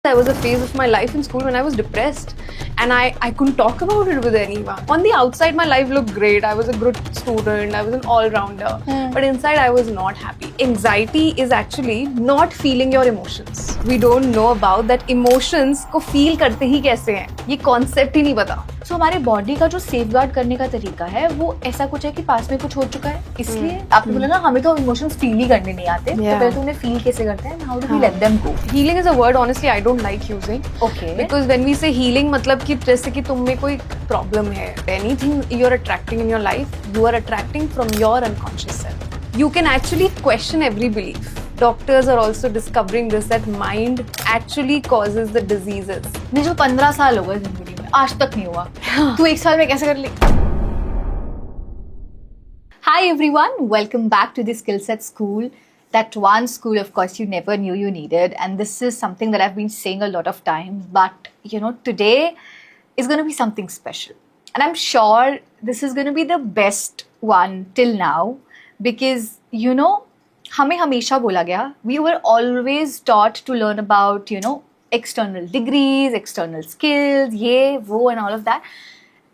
There was a phase of my life in school when I was depressed and I couldn't talk about it with anyone. On the outside, my life looked great. I was a good student. I was an all-rounder. But inside, I was not happy. Anxiety is actually not feeling your emotions. We don't know about that emotions को feel करते ही कैसे हैं. ये concept ही नहीं पता. So, हमारे body का जो सेफगार्ड करने का तरीका है वो ऐसा कुछ है कि पास में कुछ हो चुका है इसलिए आपने बोला ना हमें तो इमोशंस फील ही करने नहीं आते तो पहले तो उन्हें फील कैसे करते हैं how do we let them go Healing is a word honestly I don't like using. Okay. Because when we say healing मतलब कि जैसे कि तुम में कोई problem है, anything you're attracting in your life, you are attracting from your unconscious self. You can actually question every belief. Doctors are also discovering this that mind actually causes the diseases. मुझे जो 15 साल हो गए जिंदगी में आज तक नहीं हुआ तू एक साल में कैसे कर ली Hi everyone, welcome back to the Skillset School. That one school, of course, you never knew you needed. And this is something that I've been saying a lot of times. But, you know, today is going to be something special. And I'm sure this is going to be the best one till now. Because, you know, हमें हमेशा बोला गया, we were always taught to learn about, you know, external degrees, external skills, ये, वो and all of that.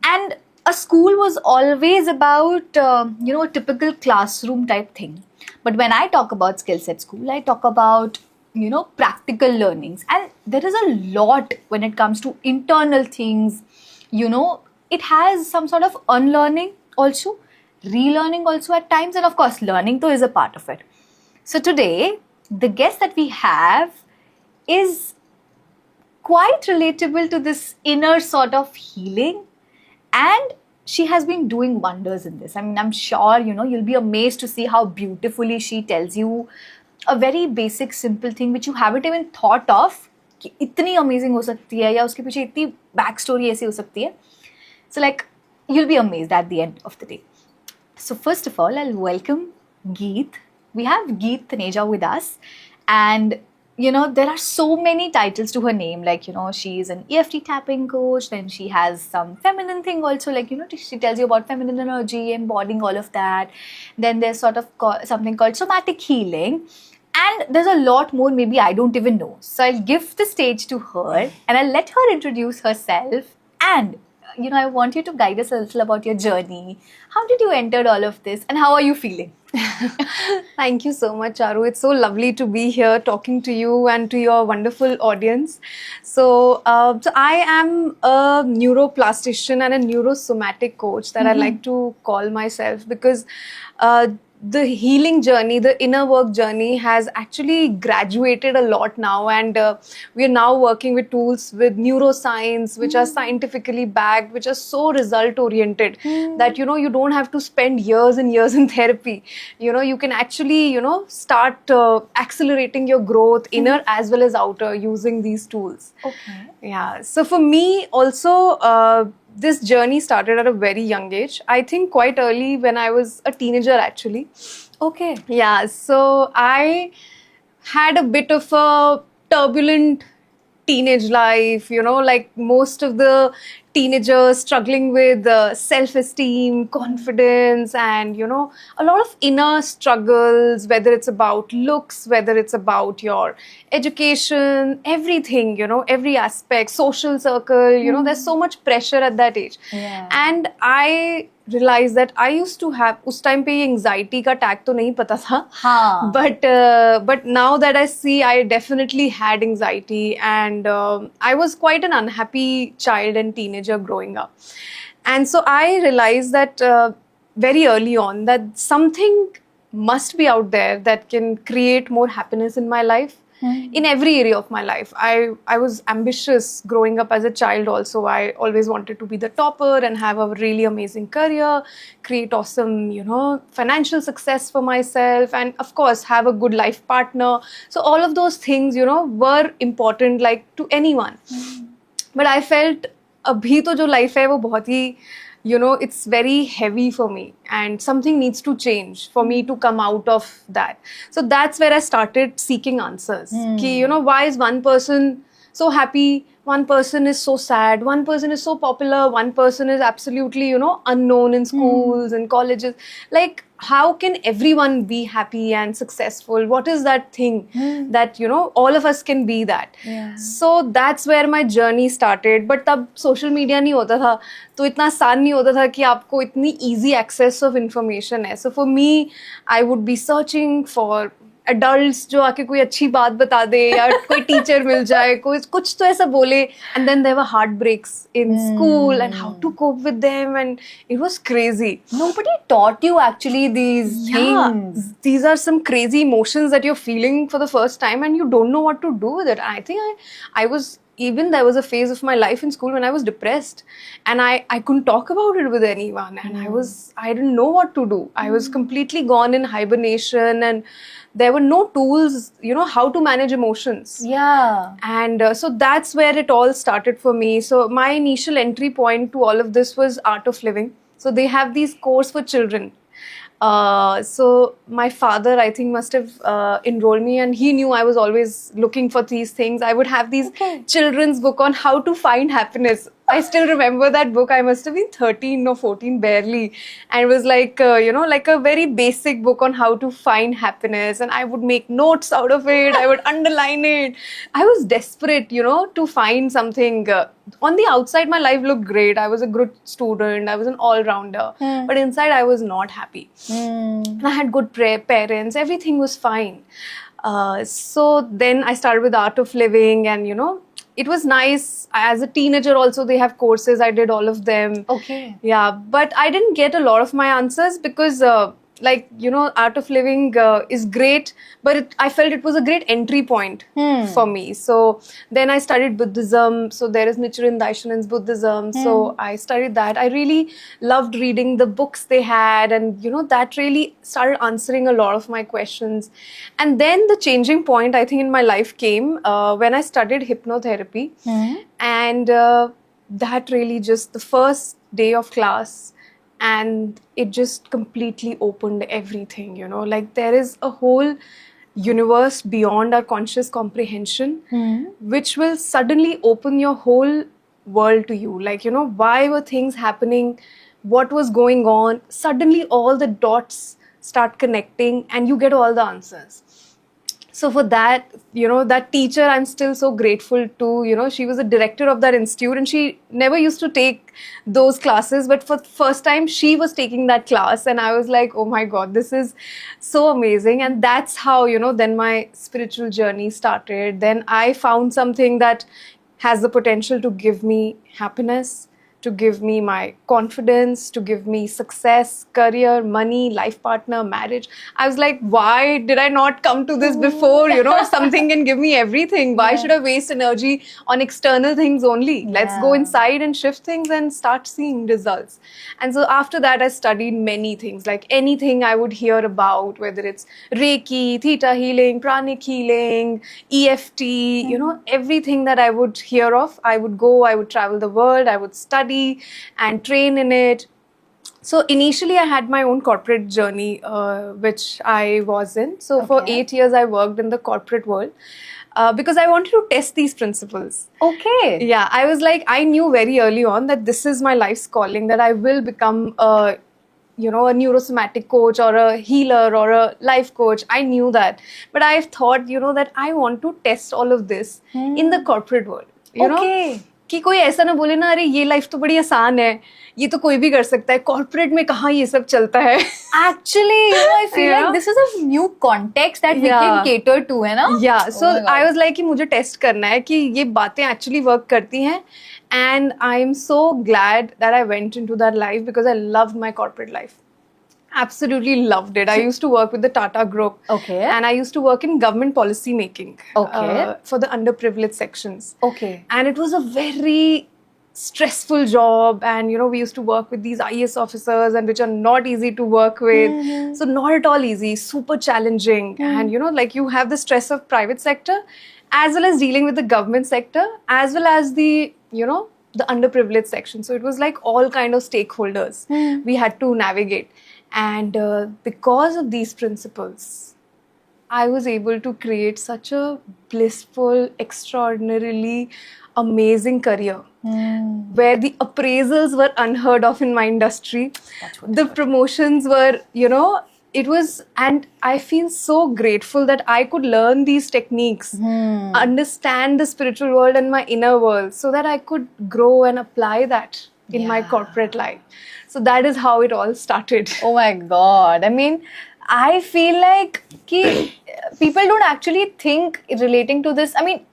And a school was always about, you know, a typical classroom type thing. But when I talk about Skillset School, I talk about, you know, practical learnings. And there is a lot when it comes to internal things. You know, it has some sort of unlearning also, relearning also at times. And of course, learning too is a part of it. So today, the guest that we have is quite relatable to this inner sort of healing. And she has been doing wonders in this. I mean, I'm sure, you know, you'll be amazed to see how beautifully she tells you a very basic, simple thing which you haven't even thought of कि इतनी amazing हो सकती है या उसके पीछे इतनी back story ऐसी हो सकती है. So like, you'll be amazed at the end of the day. So first of all, I'll welcome Geet. We have Geet Taneja with us. And you know, there are so many titles to her name. Like, you know, she is an EFT tapping coach. Then she has some feminine thing also. Like, you know, she tells you about feminine energy, embodying all of that. Then there's sort of something called somatic healing. And there's a lot more maybe I don't even know. So I'll give the stage to her and I'll let her introduce herself. And, you know, I want you to guide us a little about your journey. How did you enter all of this? And how are you feeling? Thank you so much, Charu. It's so lovely to be here talking to you and to your wonderful audience. So I am a neuroplastician and a neurosomatic coach that I like to call myself because the healing journey, the inner work journey has actually graduated a lot now, and we are now working with tools with neuroscience which are scientifically backed, which are so result oriented that, you know, you don't have to spend years and years in therapy. You know, you can actually, you know, start accelerating your growth inner as well as outer using these tools. Okay. Yeah. So for me also, this journey started at a very young age. I think quite early when I was a teenager actually. Okay. Yeah, so I had a bit of a turbulent teenage life, you know, like most of the teenagers struggling with self-esteem, confidence, and, you know, a lot of inner struggles, whether it's about looks, whether it's about your education, everything, you know, every aspect, social circle, you know, there's so much pressure at that age. Yeah. And I realized that I used to have, उस time पे ये anxiety का tag तो नहीं पता था. हाँ. But now that I see, I definitely had anxiety, and I was quite an unhappy child and teenager growing up. And so I realized that very early on that something must be out there that can create more happiness in my life. In every area of my life. I was ambitious growing up as a child also. I always wanted to be the topper and have a really amazing career, create awesome, you know, financial success for myself, and of course have a good life partner. So all of those things, you know, were important like to anyone. But I felt abhi to jo life hai wo bahut hi, you know, it's very heavy for me and something needs to change for me to come out of that. So that's where I started seeking answers. Ki, you know, why is one person so happy, one person is so sad, one person is so popular, one person is absolutely, you know, unknown in schools and colleges. Like, how can everyone be happy and successful? What is that thing that, you know, all of us can be that? Yeah. So that's where my journey started. But तब social media नहीं होता था, तो इतना आसान नहीं होता था कि आपको इतनी easy access of information है. So for me, I would be searching for adults जो आके कोई अच्छी बात बता दे, या कोई टीचर मिल जाए, कोई कुछ तो ऐसा बोले. And then there were heartbreaks in school and how to cope with them, and it was crazy. Nobody taught you actually these things. These are some crazy emotions that you're feeling for the first time and you don't know what to do with it. I think I was, even there was a phase of my life in school when I was depressed and I couldn't talk about it with anyone, and I didn't know what to do. I was completely gone in hibernation, and there were no tools, you know, how to manage emotions. Yeah. And so that's where it all started for me. So my initial entry point to all of this was Art of Living. So they have these course for children. So my father, I think, must have enrolled me, and he knew I was always looking for these things. I would have these children's book on how to find happiness. I still remember that book. I must have been 13 or 14 barely. And it was like, you know, like a very basic book on how to find happiness. And I would make notes out of it. I would underline it. I was desperate, you know, to find something. On the outside, my life looked great. I was a good student. I was an all-rounder. But inside, I was not happy. And I had good parents. Everything was fine. So then I started with Art of Living, and, you know, it was nice. As a teenager also, they have courses. I did all of them. Okay. Yeah, but I didn't get a lot of my answers because like, you know, Art of Living is great, but I felt it was a great entry point for me. So then I studied Buddhism. So there is Nichiren Daishonin's Buddhism. So I studied that. I really loved reading the books they had, and, you know, that really started answering a lot of my questions. And then the changing point, I think, in my life came when I studied hypnotherapy. And that really just, the first day of class, and it just completely opened everything, you know, like there is a whole universe beyond our conscious comprehension, which will suddenly open your whole world to you. Like, you know, why were things happening? What was going on? Suddenly all the dots start connecting and you get all the answers. So for that, you know, that teacher, I'm still so grateful to. You know, she was the director of that institute, and she never used to take those classes, but for the first time she was taking that class, and I was like, oh my God, this is so amazing. And that's how, you know, then my spiritual journey started. Then I found something that has the potential to give me happiness, to give me my confidence, to give me success, career, money, life partner, marriage. I was like, why did I not come to this before? You know, something can give me everything. Why should I waste energy on external things only? Let's go inside and shift things and start seeing results. And so after that, I studied many things, like anything I would hear about, whether it's Reiki, Theta healing, Pranic healing, EFT, you know, everything that I would hear of, I would go, I would travel the world, I would study and train in it. So initially I had my own corporate journey, which I was in. So for 8 years I worked in the corporate world because I wanted to test these principles. Okay. Yeah, I was like, I knew very early on that this is my life's calling, that I will become a, you know, a neurosomatic coach or a healer or a life coach. I knew that. But I've thought, you know, that I want to test all of this in the corporate world. You know? कि कोई ऐसा ना बोले ना, अरे ये life तो बड़ी आसान है, ये तो कोई भी कर सकता है, कॉर्पोरेट में कहाँ ये सब चलता है. Actually, you know, I feel like this is a new context that we can cater to, है ना? Yeah, so I was like कि मुझे टेस्ट करना है कि ये बातें actually work करती हैं, and I'm so glad that I went into that life because I loved my corporate life. Absolutely loved it. I used to work with the Tata Group. Okay. And I used to work in government policy making. Okay. For the underprivileged sections. Okay. And it was a very stressful job, and, you know, we used to work with these IAS officers, and which are not easy to work with. So not at all easy, super challenging. And, you know, like you have the stress of private sector as well as dealing with the government sector as well as the, you know, the underprivileged section. So it was like all kind of stakeholders we had to navigate. And because of these principles, I was able to create such a blissful, extraordinarily amazing career where the appraisals were unheard of in my industry. That's what The promotions were, it was, and I feel so grateful that I could learn these techniques, understand the spiritual world and my inner world, so that I could grow and apply that in my Yeah. corporate life. So that is how it all started. Oh my God. I mean, I feel like people don't actually think relating to this. I mean,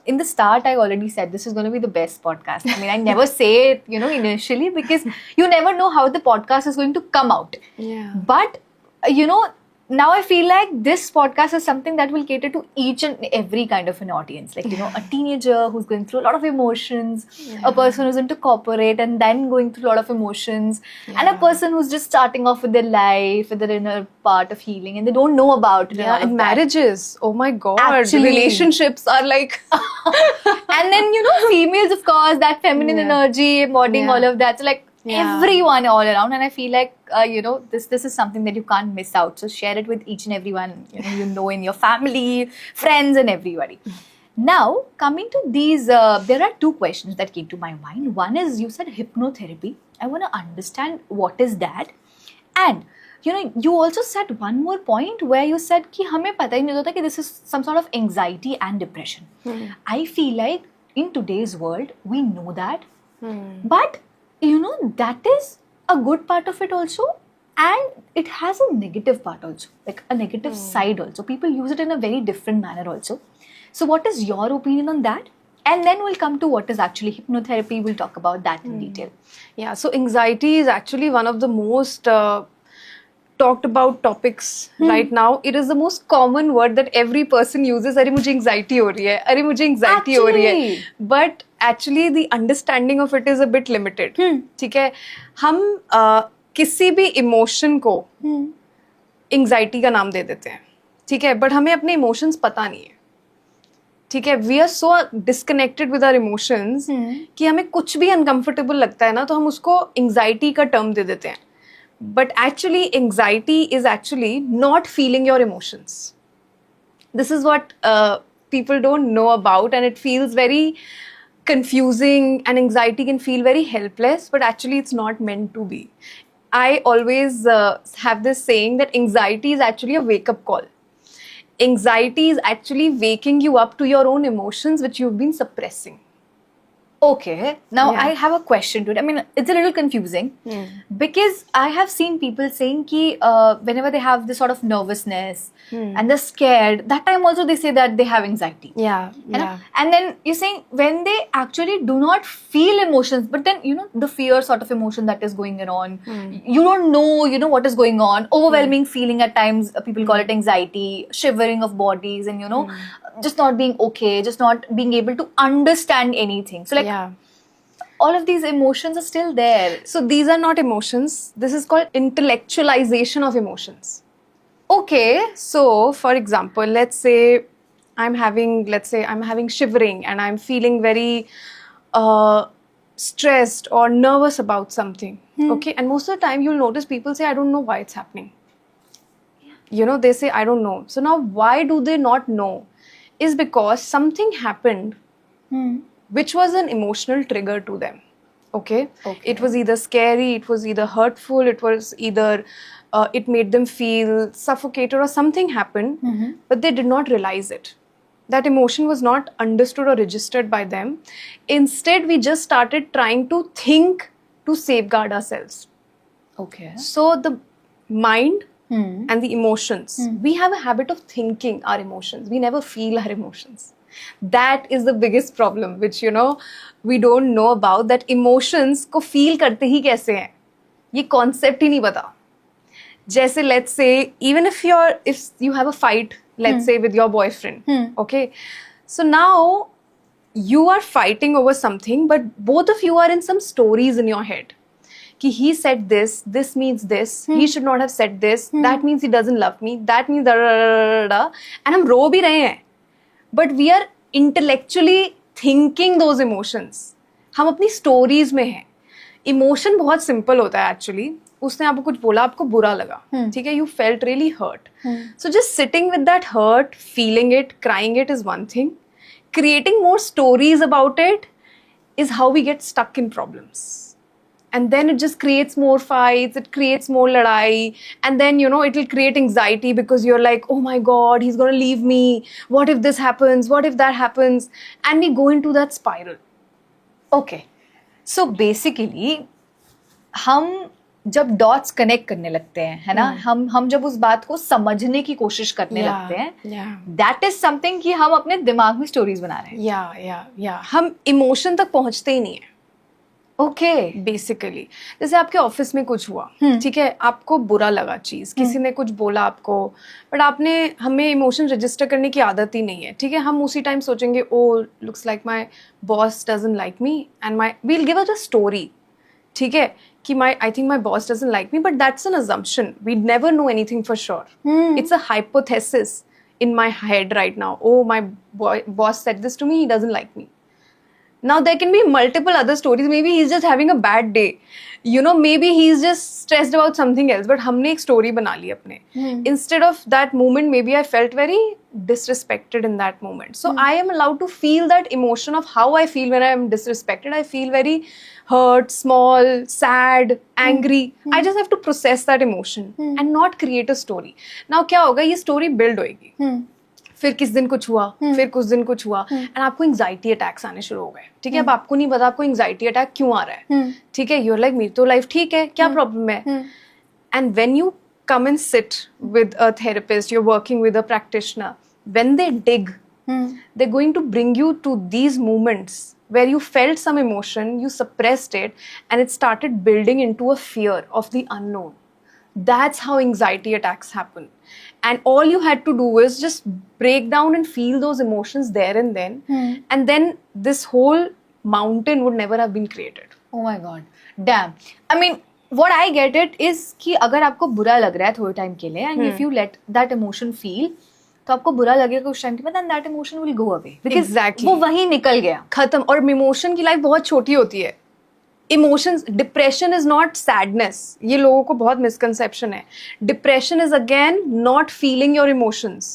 in the start, I already said this is going to be the best podcast. I mean, I never say it, initially, because you never know how the podcast is going to come out. Yeah. But, now I feel like this podcast is something that will cater to each and every kind of an audience. Like, a teenager who's going through a lot of emotions, a person who's into corporate and then going through a lot of emotions, and a person who's just starting off with their life, with their inner part of healing, and they don't know about it. Yeah, and marriages. Oh my God. Actually. Relationships are like... And then, females, of course, that feminine energy, embodying all of that. So, like, everyone all around. And I feel like, this is something that you can't miss out. So share it with each and everyone, in your family, friends and everybody. Now, coming to these, there are two questions that came to my mind. One is, you said hypnotherapy. I want to understand what is that. And, you also said one more point where you said कि हमें पता ही नहीं होता कि this is some sort of anxiety and depression. I feel like in today's world, we know that. But, that is a good part of it also. And it has a negative part also, like a negative side also. People use it in a very different manner also. So what is your opinion on that? And then we'll come to what is actually hypnotherapy. We'll talk about that in detail. Yeah, so anxiety is actually one of the most talked about topics right now. It is the most common word that every person uses. अरे मुझे anxiety हो रही है, अरे मुझे anxiety हो रही है. But actually the understanding of it is a bit limited. ठीक है, हम किसी भी emotion को anxiety का नाम दे देते हैं, ठीक है, but हमें अपने emotions पता नहीं है. ठीक है, we are so disconnected with our emotions कि हमें कुछ भी अनकंफर्टेबल लगता है ना तो हम उसको एंग्जाइटी का टर्म दे देते हैं. But actually anxiety is actually not feeling your emotions. This is what people don't know about, and it feels very confusing, and anxiety can feel very helpless, but actually it's not meant to be. I always have this saying that anxiety is actually a wake-up call. Anxiety is actually waking you up to your own emotions which you've been suppressing. Okay, now I have a question to it. I mean, it's a little confusing because I have seen people saying ki whenever they have this sort of nervousness and they're scared, that time also they say that they have anxiety. Yeah. And then you're saying when they actually do not feel emotions, but then the fear sort of emotion that is going on, you don't know what is going on, overwhelming feeling at times. People call it anxiety, shivering of bodies, and just not being okay, just not being able to understand anything. So like all of these emotions are still there. So these are not emotions. This is called intellectualization of emotions. Okay, so for example, let's say I'm having shivering and I'm feeling very stressed or nervous about something. Okay, and most of the time you'll notice people say, I don't know why it's happening. They say, I don't know. So now why do they not know? Is because something happened which was an emotional trigger to them. Okay? It was either scary, it was either hurtful, it was either it made them feel suffocated, or something happened, but they did not realize it. That emotion was not understood or registered by them. Instead, we just started trying to think to safeguard ourselves. Okay. So the mind and the emotions, we have a habit of thinking our emotions. We never feel our emotions. That is the biggest problem, which we don't know about. That emotions को feel करते ही कैसे हैं, ये concept ही नहीं पता. जैसे let's say, even if you have a fight, let's say with your boyfriend, okay, so now you are fighting over something, but both of you are in some stories in your head. कि he said this means this, he should not have said this, that means he doesn't love me, that means and हम रो भी रहे हैं, but we are intellectually thinking those emotions. हम अपनी stories में हैं. Emotion बहुत simple होता है actually. उसने आपको कुछ बोला, आपको बुरा लगा, ठीक है, you felt really hurt. So just sitting with that hurt, feeling it, crying it is one thing. creating more stories about it is how we get stuck in problems. And then it just creates more fights, it creates more ladai, and then it will create anxiety because you're like, oh my god, he's going to leave me, what if this happens, what if that happens, and we go into that spiral. Okay, so basically हम जब dots connect करने लगते हैं, है ना, हम जब उस बात को समझने की कोशिश करने लगते हैं, दैट इज समथिंग कि हम अपने दिमाग में स्टोरीज बना रहे हैं. या हम इमोशन तक पहुंचते ही नहीं है. ओके, बेसिकली जैसे आपके ऑफिस में कुछ हुआ, ठीक है, आपको बुरा लगा चीज, किसी ने कुछ बोला आपको, बट हमें इमोशन रजिस्टर करने की आदत ही नहीं है. ठीक है, हम उसी टाइम सोचेंगे, oh looks like my boss doesn't like me and we'll give us a story. ठीक है, कि I think my boss doesn't like me, but that's an assumption. We never know anything for sure. It's a hypothesis in my head right now. Oh, my boss said this to me, he doesn't like me. Now there can be multiple other stories. Maybe he's just having a bad day. Maybe he's just stressed about something else. But हमने एक story बना ली अपने. Instead of that moment, maybe I felt very disrespected in that moment. So I am allowed to feel that emotion of how I feel when I am disrespected. I feel very hurt, small, sad, angry. I just have to process that emotion and not create a story. Now क्या होगा, ये story build होएगी. फिर किस दिन कुछ हुआ, फिर कुछ दिन कुछ हुआ, एंड आपको एंग्जाइटी अटैक्स आने शुरू हो गए. ठीक है, अब आपको नहीं पता आपको एंग्जाइटी अटैक क्यों आ रहा है. ठीक है, यूर लाइक मेरी तो लाइफ ठीक है, क्या प्रॉब्लम है. And when you come and sit with a therapist, you are working with a practitioner, when they dig, they are going to bring you to these moments where you felt some emotion, you suppressed it, and it started building into a fear of the unknown. That's how anxiety attacks happen. And all you had to do is just break down and feel those emotions there and then. And then this whole mountain would never have been created. Oh my God. Damn. I mean, what I get it is कि अगर आपको बुरा लग रहा है थोड़े time के लिए, and if you let that emotion feel, तो आपको बुरा लगेगा उस टाइम के बाद, and that emotion will go away. Because Exactly. वो वहीं निकल गया. खत्म. और इमोशन की लाइफ बहुत छोटी होती है. Emotions, depression is not sadness. ये लोगों को बहुत मिसकंसेप्शन है. Depression is again not feeling your emotions.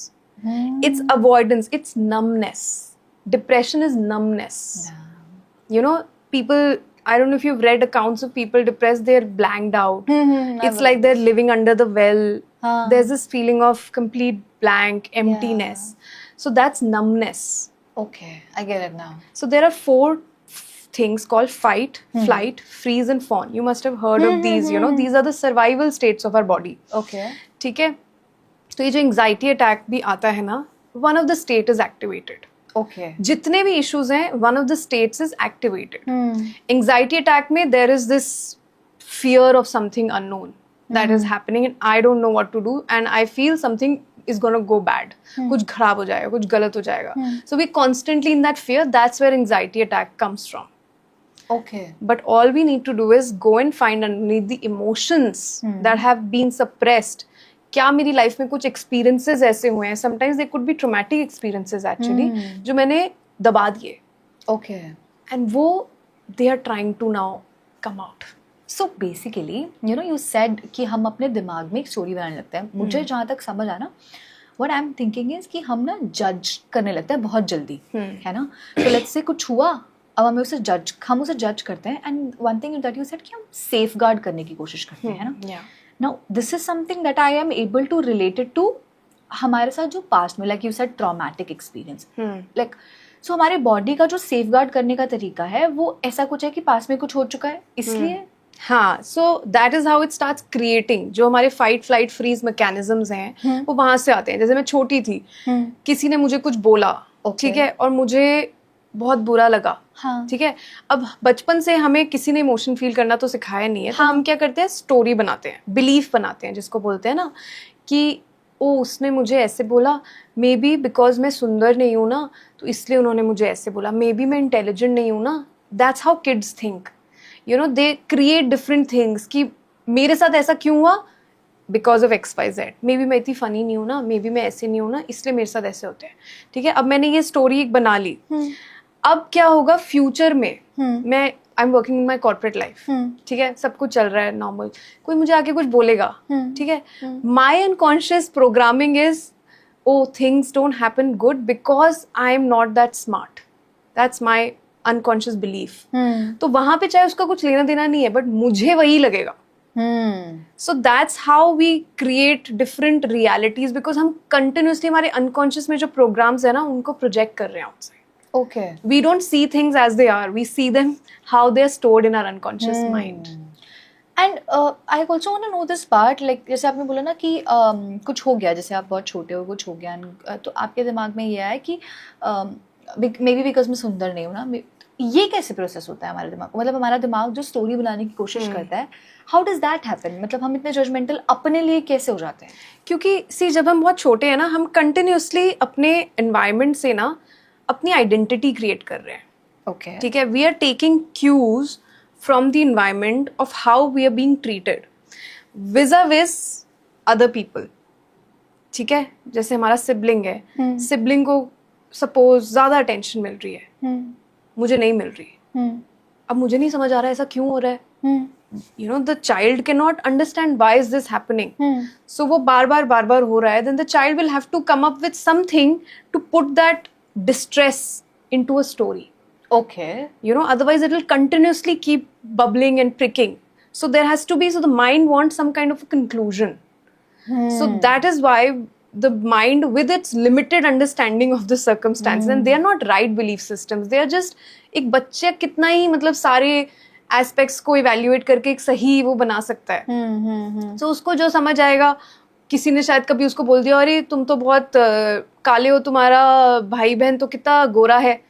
It's avoidance, it's numbness. Depression is numbness. People, I don't know if you've read accounts of people depressed, they're blanked out. It's like they're living under the well. There's this feeling of complete blank, emptiness. So that's numbness. Okay, I get it now. So there are 4 things called fight, flight, freeze and fawn. You must have heard of these, these are the survival states of our body. Okay. ठीक है, तो ये जो anxiety attack भी आता है ना, one of the state is activated. Okay. जितने भी issues हैं, one of the states is activated. Anxiety attack में there is this fear of something unknown that is happening and I don't know what to do and I feel something is going to go bad. कुछ खराब हो जाएगा, कुछ गलत हो जाएगा. So we constantly in that fear, that's where anxiety attack comes from. Okay. But all we need to do is go and find underneath the emotions that have been suppressed. क्या मेरी लाइफ में कुछ experiences ऐसे हुए हैं, sometimes they could be traumatic experiences actually, जो मैंने दबा दिए. Okay. And वो they are trying to now come out. So basically, you said कि हम अपने दिमाग में एक स्टोरी बनाने लगते हैं. मुझे जहाँ तक समझ आना, what I'm thinking is कि हम ना जज करने लगते हैं बहुत जल्दी, है ना. So let's say कुछ हुआ, अब हम उसे जज करते हैं. And one thing that you said कि हम सेफ गार्ड करने की कोशिश करते हैं, है ना. Yeah. Now this is something that I am able to relate it to हमारे साथ जो पास्ट में, like you said, traumatic experience. Like so हमारे बॉडी का जो सेफ गार्ड करने का तरीका है वो ऐसा कुछ है कि पास्ट में कुछ हो चुका है इसलिए. हाँ, so that is how it starts creating. जो हमारे फाइट फ्लाइट फ्रीज मैकेनिज्म्स हैं वो वहां से आते हैं. जैसे मैं छोटी थी, किसी ने मुझे कुछ बोला, ठीक है, और मुझे बहुत बुरा लगा. ठीक है, अब बचपन से हमें किसी ने इमोशन फील करना तो सिखाया नहीं है. तो हम क्या करते हैं, स्टोरी बनाते हैं, बिलीफ बनाते हैं, जिसको बोलते हैं ना कि ओ उसने मुझे ऐसे बोला, मे बी बिकॉज मैं सुंदर नहीं हूँ ना तो इसलिए उन्होंने मुझे ऐसे बोला, मे बी मैं इंटेलिजेंट नहीं हूँ ना. That's how kids think. They create different things कि मेरे साथ ऐसा क्यों हुआ, because of XYZ. May be मैं इतनी फनी नहीं हूँ ना, मे बी मैं ऐसे नहीं हूँ ना, इसलिए मेरे साथ ऐसे होते हैं. ठीक है, अब मैंने ये स्टोरी एक बना ली. अब क्या होगा फ्यूचर में, मैं I am working in my corporate life, ठीक है, सब कुछ चल रहा है नॉर्मल, कोई मुझे आके कुछ बोलेगा, ठीक है, my unconscious programming is oh, things don't happen good because I am not that smart. That's my unconscious belief. तो वहां पे चाहे उसका कुछ लेना देना नहीं है, बट मुझे वही लगेगा. So that's how we create different realities, because हम continuously हमारे unconscious में जो programs है ना, उनको project कर रहे हैं outside. Okay. We don't see things as they are. We see them how they are stored in our unconscious mind. And I also want to know this part, like जैसे आपने बोला ना कि कुछ हो गया, जैसे आप बहुत छोटे हो, कुछ हो गया, तो आपके दिमाग में ये आया कि मे बी बिकॉज मैं सुंदर नहीं हूँ ना, ये कैसे प्रोसेस होता है हमारे दिमाग को? मतलब हमारा दिमाग जो स्टोरी बनाने की कोशिश करता है, हाउ डज दैट हैपन? मतलब हम इतने जजमेंटल अपने लिए कैसे हो जाते हैं? क्योंकि सी, जब हम बहुत छोटे हैं ना, हम कंटिन्यूसली अपने एनवायरनमेंट से ना अपनी आइडेंटिटी क्रिएट कर रहे हैं. ओके. ठीक है, we are taking cues from the environment of how we are being treated with other people. ठीक है, जैसे हमारा सिबलिंग है, सिबलिंग को सपोज ज्यादा अटेंशन मिल रही है, मुझे नहीं मिल रही. अब मुझे नहीं समझ आ रहा है ऐसा क्यों हो रहा है. You know, the child cannot understand why is this happening. So वो बार बार हो रहा है. Then the child will have to come up with something to put that distress into a story. Okay. You know, otherwise it will continuously keep bubbling and pricking. So there has to be, so the mind wants some kind of a conclusion. So that is why the mind, with its limited understanding of the circumstances, and they are not right belief systems, they are just, एक बच्चे कितना ही मतलब सारे aspects को evaluate करके एक सही वो बना सकता है. So उसको जो समझ आएगा, किसी ने शायद कभी उसको बोल दिया, अरे तुम तो बहुत काले हो, तुम्हारा भाई बहन तो कितना गोरा है,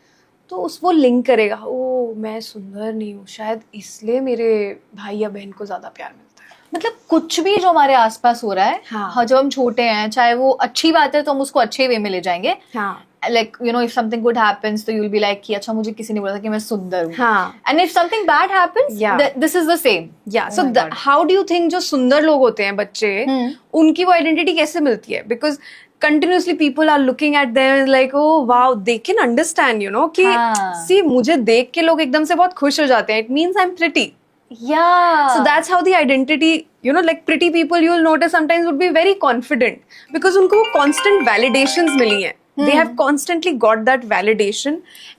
तो उस वो लिंक करेगा, ओ मैं सुंदर नहीं हूँ, शायद इसलिए मेरे भाई या बहन को ज्यादा प्यार मिलता है. मतलब कुछ भी जो हमारे आसपास हो रहा है, हाँ. जब हम छोटे हैं, चाहे वो अच्छी बात है तो हम उसको अच्छे वे में ले जाएंगे. हाँ. Like, you know, if something good happens, तो you'll be like कि अच्छा मुझे किसी ने बोला था कि मैं सुंदर हूँ. हाँ. And if something bad happens, Yeah. this is the same. Yeah. Oh So my God. how do you think जो सुंदर लोग होते हैं बच्चे, उनकी वो आइडेंटिटी कैसे मिलती है? Because continuously people are looking at them like, oh wow, they can understand, you know, कि हाँ. see मुझे देख के लोग एकदम से बहुत खुश हो जाते हैं. It means I'm pretty. Yeah. So that's how the identity, you know, like pretty people you'll notice sometimes would be very confident because उनको वो constant validations मिली हैं. They have constantly got that validation,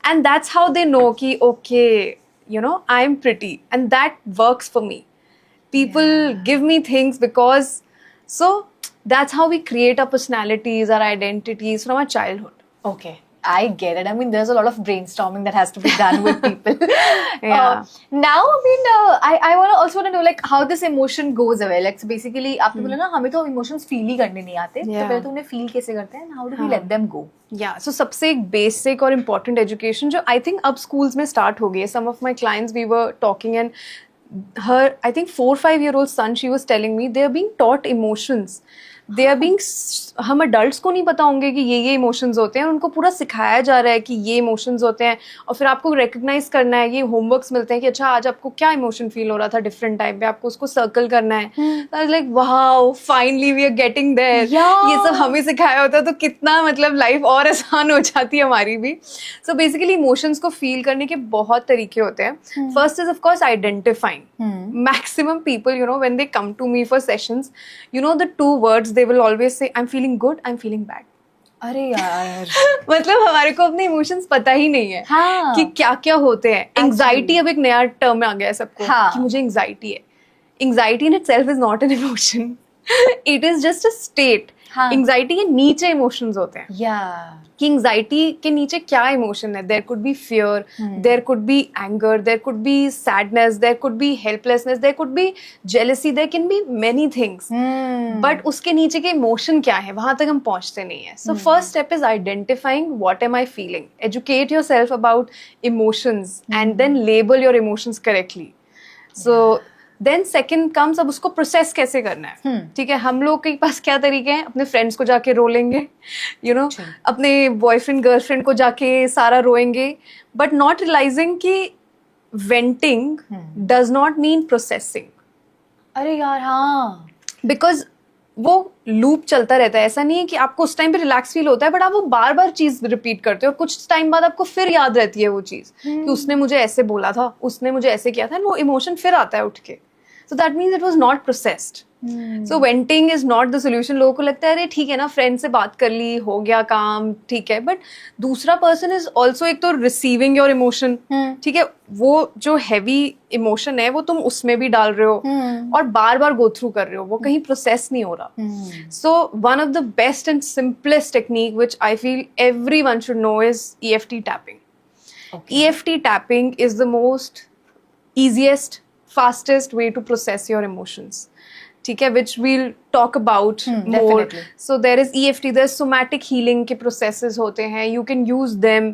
and that's how they know कि okay, you know, I'm pretty, and that works for me. People give me things because, so that's how we create our personalities, our identities from our childhood. Okay. I get it. I mean, there's a lot of brainstorming that has to be done with people. Yeah. Now, I mean, I also want to know like how this emotion goes away. Like, so basically, आपने बोला ना हमें तो emotions feel ही करने नहीं आते. तो पहले तो उन्हें feel कैसे करते हैं? And how do we let them go? Yeah, so सबसे एक basic और important education जो I think अब schools में start हो गई है. Some of my clients, we were talking, and her, I think 4-5-year-old son, she was telling me they are being taught emotions. They are being, हम adults को नहीं पता होंगे कि ये emotions होते हैं, और उनको पूरा सिखाया जा रहा है कि ये emotions होते हैं, और फिर आपको recognize करना है. ये homeworks मिलते हैं कि अच्छा आज आपको क्या emotion feel हो रहा था different time पे, आपको उसको circle करना है. I was like, wow, finally we are getting there. Yeah. ये सब हमें सिखाया होता तो कितना मतलब life और आसान हो जाती है हमारी भी. So basically emotions को feel करने के बहुत तरीके होते हैं. First is of course identifying. Maximum people, you know, when they come to me for sessions, you know, the two words they will always say, I'm feeling good, I'm feeling bad. अरे यार. मतलब हमारे को अपने emotions पता ही नहीं है. हाँ. कि क्या क्या होते हैं. एंजाइटी अब एक नया टर्म आ गया है सबको. हाँ. कि मुझे एंजाइटी है. Anxiety in itself is not an emotion. It is just a state. Anxiety के नीचे इमोशंस होते हैं. कि एंजाइटी के नीचे क्या इमोशन है. There could be fear, there could be anger, there could be sadness, there could be helplessness, there could be jealousy, there can be many things. But उसके नीचे के इमोशन क्या है, वहां तक हम पहुंचते नहीं है. So first step is identifying what am I feeling. Educate yourself about emotions and then label your emotions correctly. So then second comes, अब उसको प्रोसेस कैसे करना है. ठीक है, हम लोग के पास क्या तरीके हैं, अपने फ्रेंड्स को जाके रो लेंगे, यू नो, अपने बॉयफ्रेंड गर्लफ्रेंड को जाके सारा रोएंगे, बट नॉट रियलाइजिंग कि वेंटिंग डज नॉट मीन प्रोसेसिंग. अरे यार हाँ. बिकॉज वो लूप चलता रहता है. ऐसा नहीं है कि आपको उस टाइम पे रिलैक्स फील होता है, बट आप वो बार बार चीज रिपीट करते हो, और कुछ टाइम बाद आपको फिर याद रहती है वो चीज कि उसने मुझे ऐसे बोला था, उसने मुझे ऐसे किया था, वो इमोशन फिर आता है उठ के. So that means it was not processed. So venting is not the solution. लोगों को लगता है अरे ठीक है ना, फ्रेंड से बात कर ली, हो गया काम, ठीक है. बट दूसरा पर्सन इज ऑल्सो एक तो रिसीविंग योर इमोशन, ठीक है, वो जो हैवी इमोशन है वो तुम उसमें भी डाल रहे हो और बार बार गो थ्रू कर रहे हो, वो कहीं प्रोसेस नहीं हो रहा. So one of the best and simplest technique which I feel everyone should know is EFT tapping. EFT tapping is the most easiest, fastest way to process your emotions. ठीक है, which we'll talk about more. Definitely. So there is EFT, there's somatic healing के processes होते हैं, you can use them.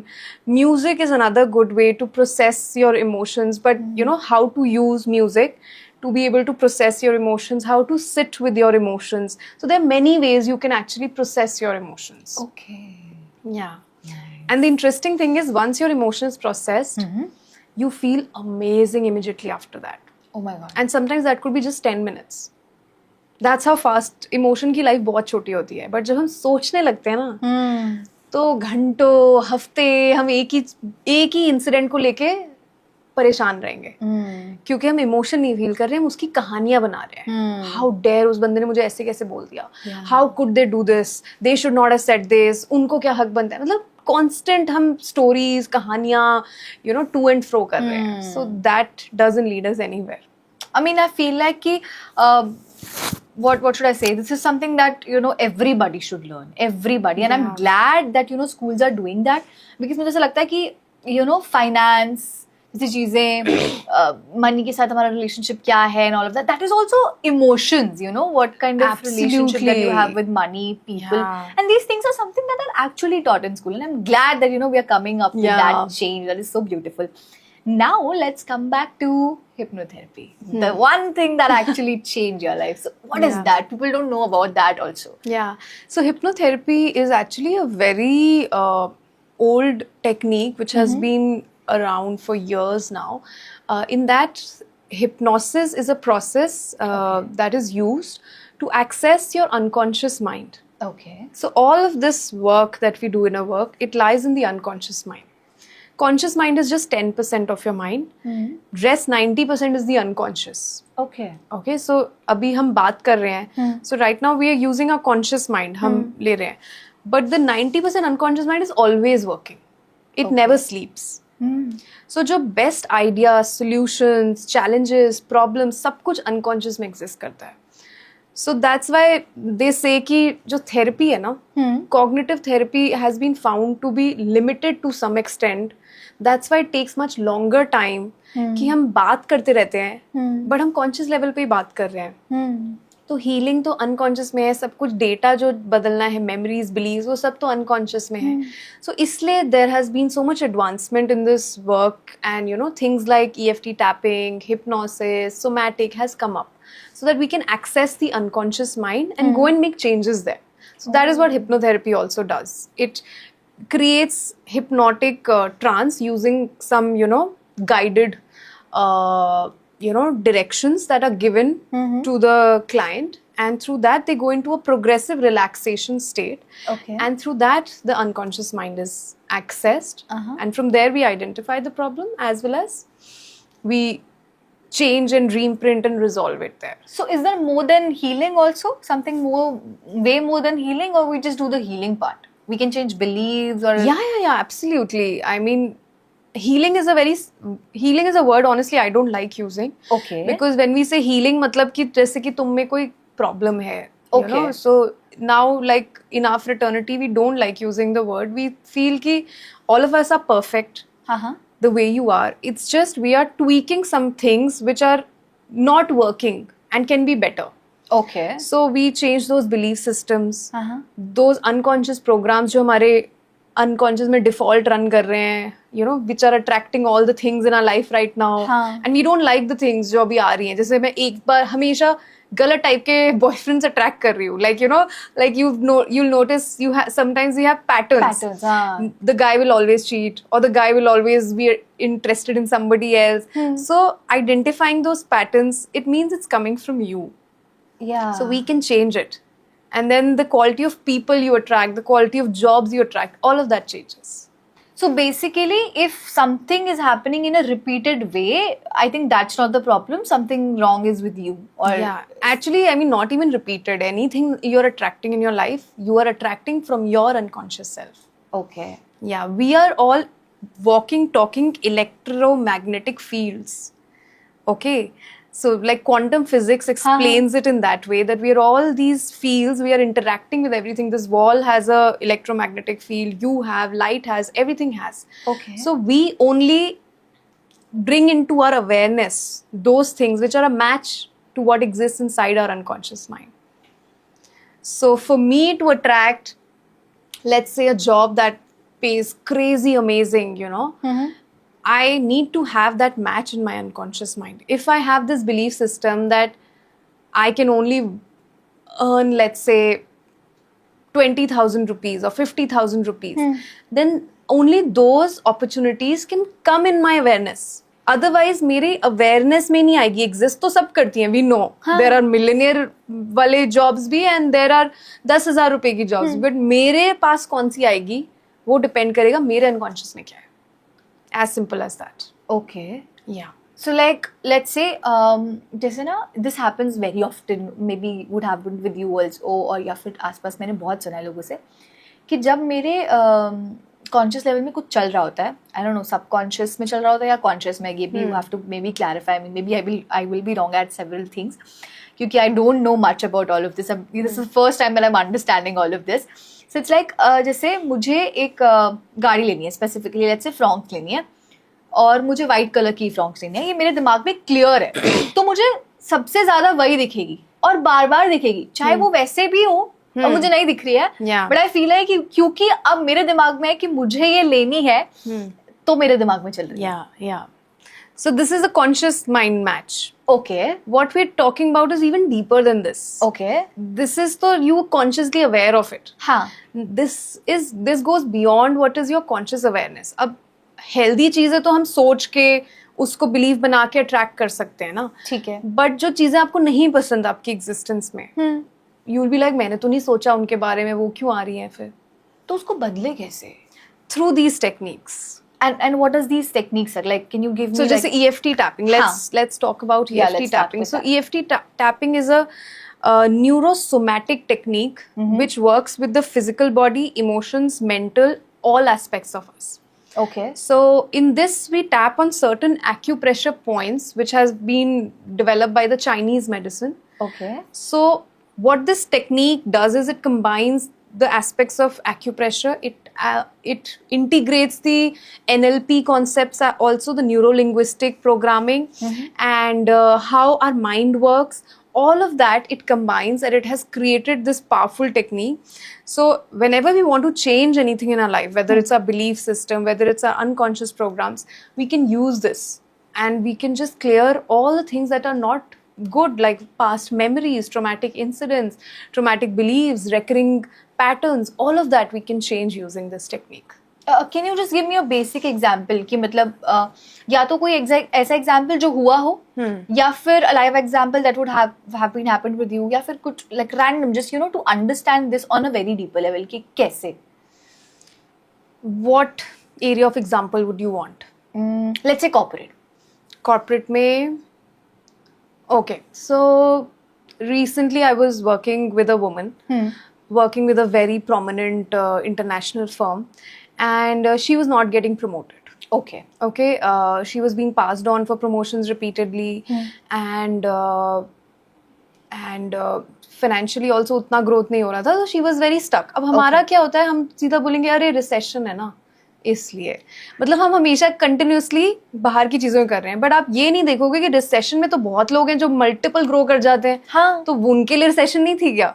Music is another good way to process your emotions, but you know how to use music to be able to process your emotions, how to sit with your emotions. So there are many ways you can actually process your emotions. Okay. Yeah. And the interesting thing is, once your emotion is processed, you feel amazing immediately after that. Oh my God. And sometimes that could be just 10 minutes. That's how fast emotion की life बहुत छोटी होती है. But जब हम सोचने लगते हैं ना, तो घंटों, हफ्ते हम एक ही इंसिडेंट को लेके परेशान रहेंगे. क्योंकि हम इमोशन नहीं फील कर रहे हैं, हम उसकी कहानियां बना रहे हैं. हाउ डेयर उस बंदे ने मुझे ऐसे कैसे बोल दिया, how could they do this, they should not have said this, उनको क्या हक बनता है. मतलब कॉन्स्टेंट हम स्टोरीज, कहानियां, you know, to and fro कर रहे हैं. So that doesn't lead us anywhere. I mean, I feel like कि what should I say? This is something that, you know, everybody should learn. Everybody. And I'm glad that, you know, schools are doing that. Because मुझे ऐसा लगता है कि, you know, finance, जैसी चीजें, money के साथ हमारा relationship क्या है and all of that. That is also emotions, you know, what kind of relationship that you have with money, people. Yeah. And these things are something that are actually taught in school. And I'm glad that, you know, we are coming up with that change. That is so beautiful. Now let's come back to hypnotherapy. The one thing that actually changed your life. So what is that? People don't know about that also. Yeah. So hypnotherapy is actually a very old technique which has been around for years now. In that, hypnosis is a process that is used to access your unconscious mind. Okay. So all of this work that we do in our work, it lies in the unconscious mind. Conscious mind is just 10% of your mind. Rest 90% is the unconscious. Okay. Okay, so अभी हम बात कर रहे हैं. So right now we are using our conscious mind. हम ले रहे हैं. But the 90% unconscious mind is always working. It never sleeps. So जो best ideas, solutions, challenges, problems, सब कुछ unconscious में exist करता है. So that's why they say कि जो therapy है ना, cognitive therapy has been found to be limited to some extent. That's why it takes much longer time कि हम बात करते रहते हैं, but हम conscious level पे ही बात कर रहे हैं. तो healing तो unconscious में है, सब कुछ data जो बदलना है, memories, beliefs, वो सब तो unconscious में है. So इसलिए there has been so much advancement in this work, and you know, things like EFT tapping, hypnosis, somatic has come up so that we can access the unconscious mind and go and make changes there. So that is what hypnotherapy also does. It creates hypnotic trance using some, you know, guided you know, directions that are given to the client, and through that they go into a progressive relaxation state. Okay. And through that the unconscious mind is accessed, and from there we identify the problem as well as we change and reimprint and resolve it there. So is there more than healing also? Something more, way more than healing, or we just do the healing part? We can change beliefs or... Yeah, absolutely. I mean, healing is a word, honestly, I don't like using. Okay. Because when we say healing, मतलब कि जैसे कि तुम में कोई problem है. You Okay. know? So now, like in our fraternity, we don't like using the word. We feel कि all of us are perfect. The way you are. It's just we are tweaking some things which are not working and can be better. Okay. So we change those belief systems, those unconscious programs जो हमारे unconscious में default run कर रहे हैं, you know, which are attracting all the things in our life right now, and we don't like the things जो अभी आ रही हैं. जैसे मैं एक बार हमेशा गलत टाइप के बॉयफ्रेंड्स अट्रैक्ट कर रही हूँ. Like, you know, like you'll notice sometimes we have patterns. The guy will always cheat, or the guy will always be interested in somebody else. So identifying those patterns, it means it's coming from you. Yeah. So we can change it. And then the quality of people you attract, the quality of jobs you attract, all of that changes. So basically, if something is happening in a repeated way, I think that's not the problem. Something wrong is with you. Or Yeah, actually, I mean, not even repeated. Anything you're attracting in your life, you are attracting from your unconscious self. okay. Yeah, we are all walking, talking electromagnetic fields. Okay. So, like quantum physics explains it in that way that we are all these fields, we are interacting with everything. This wall has a electromagnetic field, you have, light has, everything has. Okay. So, we only bring into our awareness those things which are a match to what exists inside our unconscious mind. So, for me to attract, let's say, a job that pays crazy amazing, I need to have that match in my unconscious mind. If I have this belief system that I can only earn, let's say, 20,000 rupees or 50,000 rupees, then only those opportunities can come in my awareness. Otherwise, मेरे awareness में नहीं आएगी. Exist तो सब करती हैं. We know there are millionaire वाले jobs भी and there are 10,000 रुपए की jobs. But मेरे पास कौन सी आएगी वो depend करेगा मेरे unconscious में क्या है. As simple as that. Okay. Yeah. So like, let's say, जैसे ना, this happens very often, maybe would happen with you also, और या फिर आसपास मैंने बहुत सुना है लोगों से कि जब मेरे कॉन्शियस लेवल में कुछ चल रहा होता है, आई डोंट नो सबकॉन्शियस में चल रहा होता है या कॉन्शियस में, ये भी you have to maybe clarify me, maybe I will be wrong at several things क्योंकि I don't know much about all of this. This is first time I am understanding all of this. So it's like जैसे मुझे एक गाड़ी लेनी है, specifically let's say Fronx लेनी है, और मुझे वाइट कलर की फ्रॉक्स लेनी है, ये मेरे दिमाग में क्लियर है, तो मुझे सबसे ज्यादा वही दिखेगी और बार बार दिखेगी, चाहे वो वैसे भी हो और मुझे नहीं दिख रही है, बट आई फील है कि क्योंकि अब मेरे दिमाग में है कि मुझे ये लेनी है, तो मेरे दिमाग में चल रही है. Yeah. So this is a conscious mind match. Okay. What we're talking about is even deeper than this. Okay. This is so you consciously aware of it. हाँ. This goes beyond what is your conscious awareness. अब healthy चीजें तो हम सोच के उसको believe बना के अट्रैक्ट कर सकते हैं ना. ठीक है. बट जो चीजें आपको नहीं पसंद आपकी एग्जिस्टेंस में, यू विल बी लाइक मैंने तो नहीं सोचा उनके बारे में, वो क्यों आ रही हैं फिर. तो उसको बदले कैसे? Through these techniques. And what does these techniques are like? Can you give me So just EFT tapping. Let's talk about Yeah, EFT let's start tapping. with So that. EFT tapping is a neurosomatic technique which works with the physical body, emotions, mental, all aspects of us. Okay. So in this we tap on certain acupressure points which has been developed by the Chinese medicine. Okay. So what this technique does is it combines the aspects of acupressure. It integrates the NLP concepts, also the neuro-linguistic programming, and how our mind works. All of that it combines, and it has created this powerful technique. So whenever we want to change anything in our life, whether it's our belief system, whether it's our unconscious programs, we can use this, and we can just clear all the things that are not good, like past memories, traumatic incidents, traumatic beliefs, recurring patterns. All of that we can change using this technique. Can you just give me a basic example कि मतलब या तो कोई ऐसा example जो हुआ हो, या फिर a live example that would have been happened with you, या फिर कुछ like random, just to understand this on a very deeper level कि कैसे. What area of example would you want? Let's say corporate में. Okay, so recently I was working with a woman, working with a very prominent international firm, and she was not getting promoted. Okay. She was being passed on for promotions repeatedly, and financially also उतना growth नहीं हो रहा था, so she was very stuck. अब हमारा क्या होता है, हम सीधा बोलेंगे अरे recession है ना, इसलिए मतलब हम हमेशा कंटिन्यूसली बाहर की चीजों कर रहे हैं. बट आप ये नहीं देखोगे कि रिसेशन में तो बहुत लोग हैं जो मल्टीपल ग्रो कर जाते हैं. हाँ. तो उनके लिए रिसेशन नहीं थी क्या?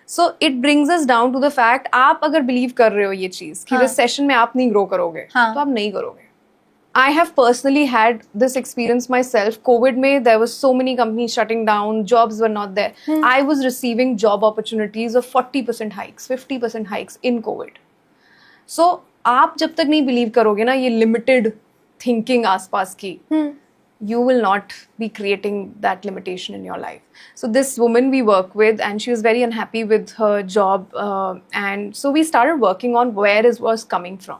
So it brings us down to the fact, आप अगर बिलीव कर रहे हो ये चीज कि रिसेशन में आप नहीं ग्रो करोगे, तो आप नहीं करोगे. I have personally had this experience myself. Covid में there was so many companies shutting down, jobs were not there. I was receiving job opportunities of 40% hikes, 50% hikes in Covid. So आप जब तक नहीं believe करोगे ना ये limited thinking आसपास की, you will not be creating that limitation in your life. So this woman we work with, and she was very unhappy with her job, and so we started working on where it was coming from.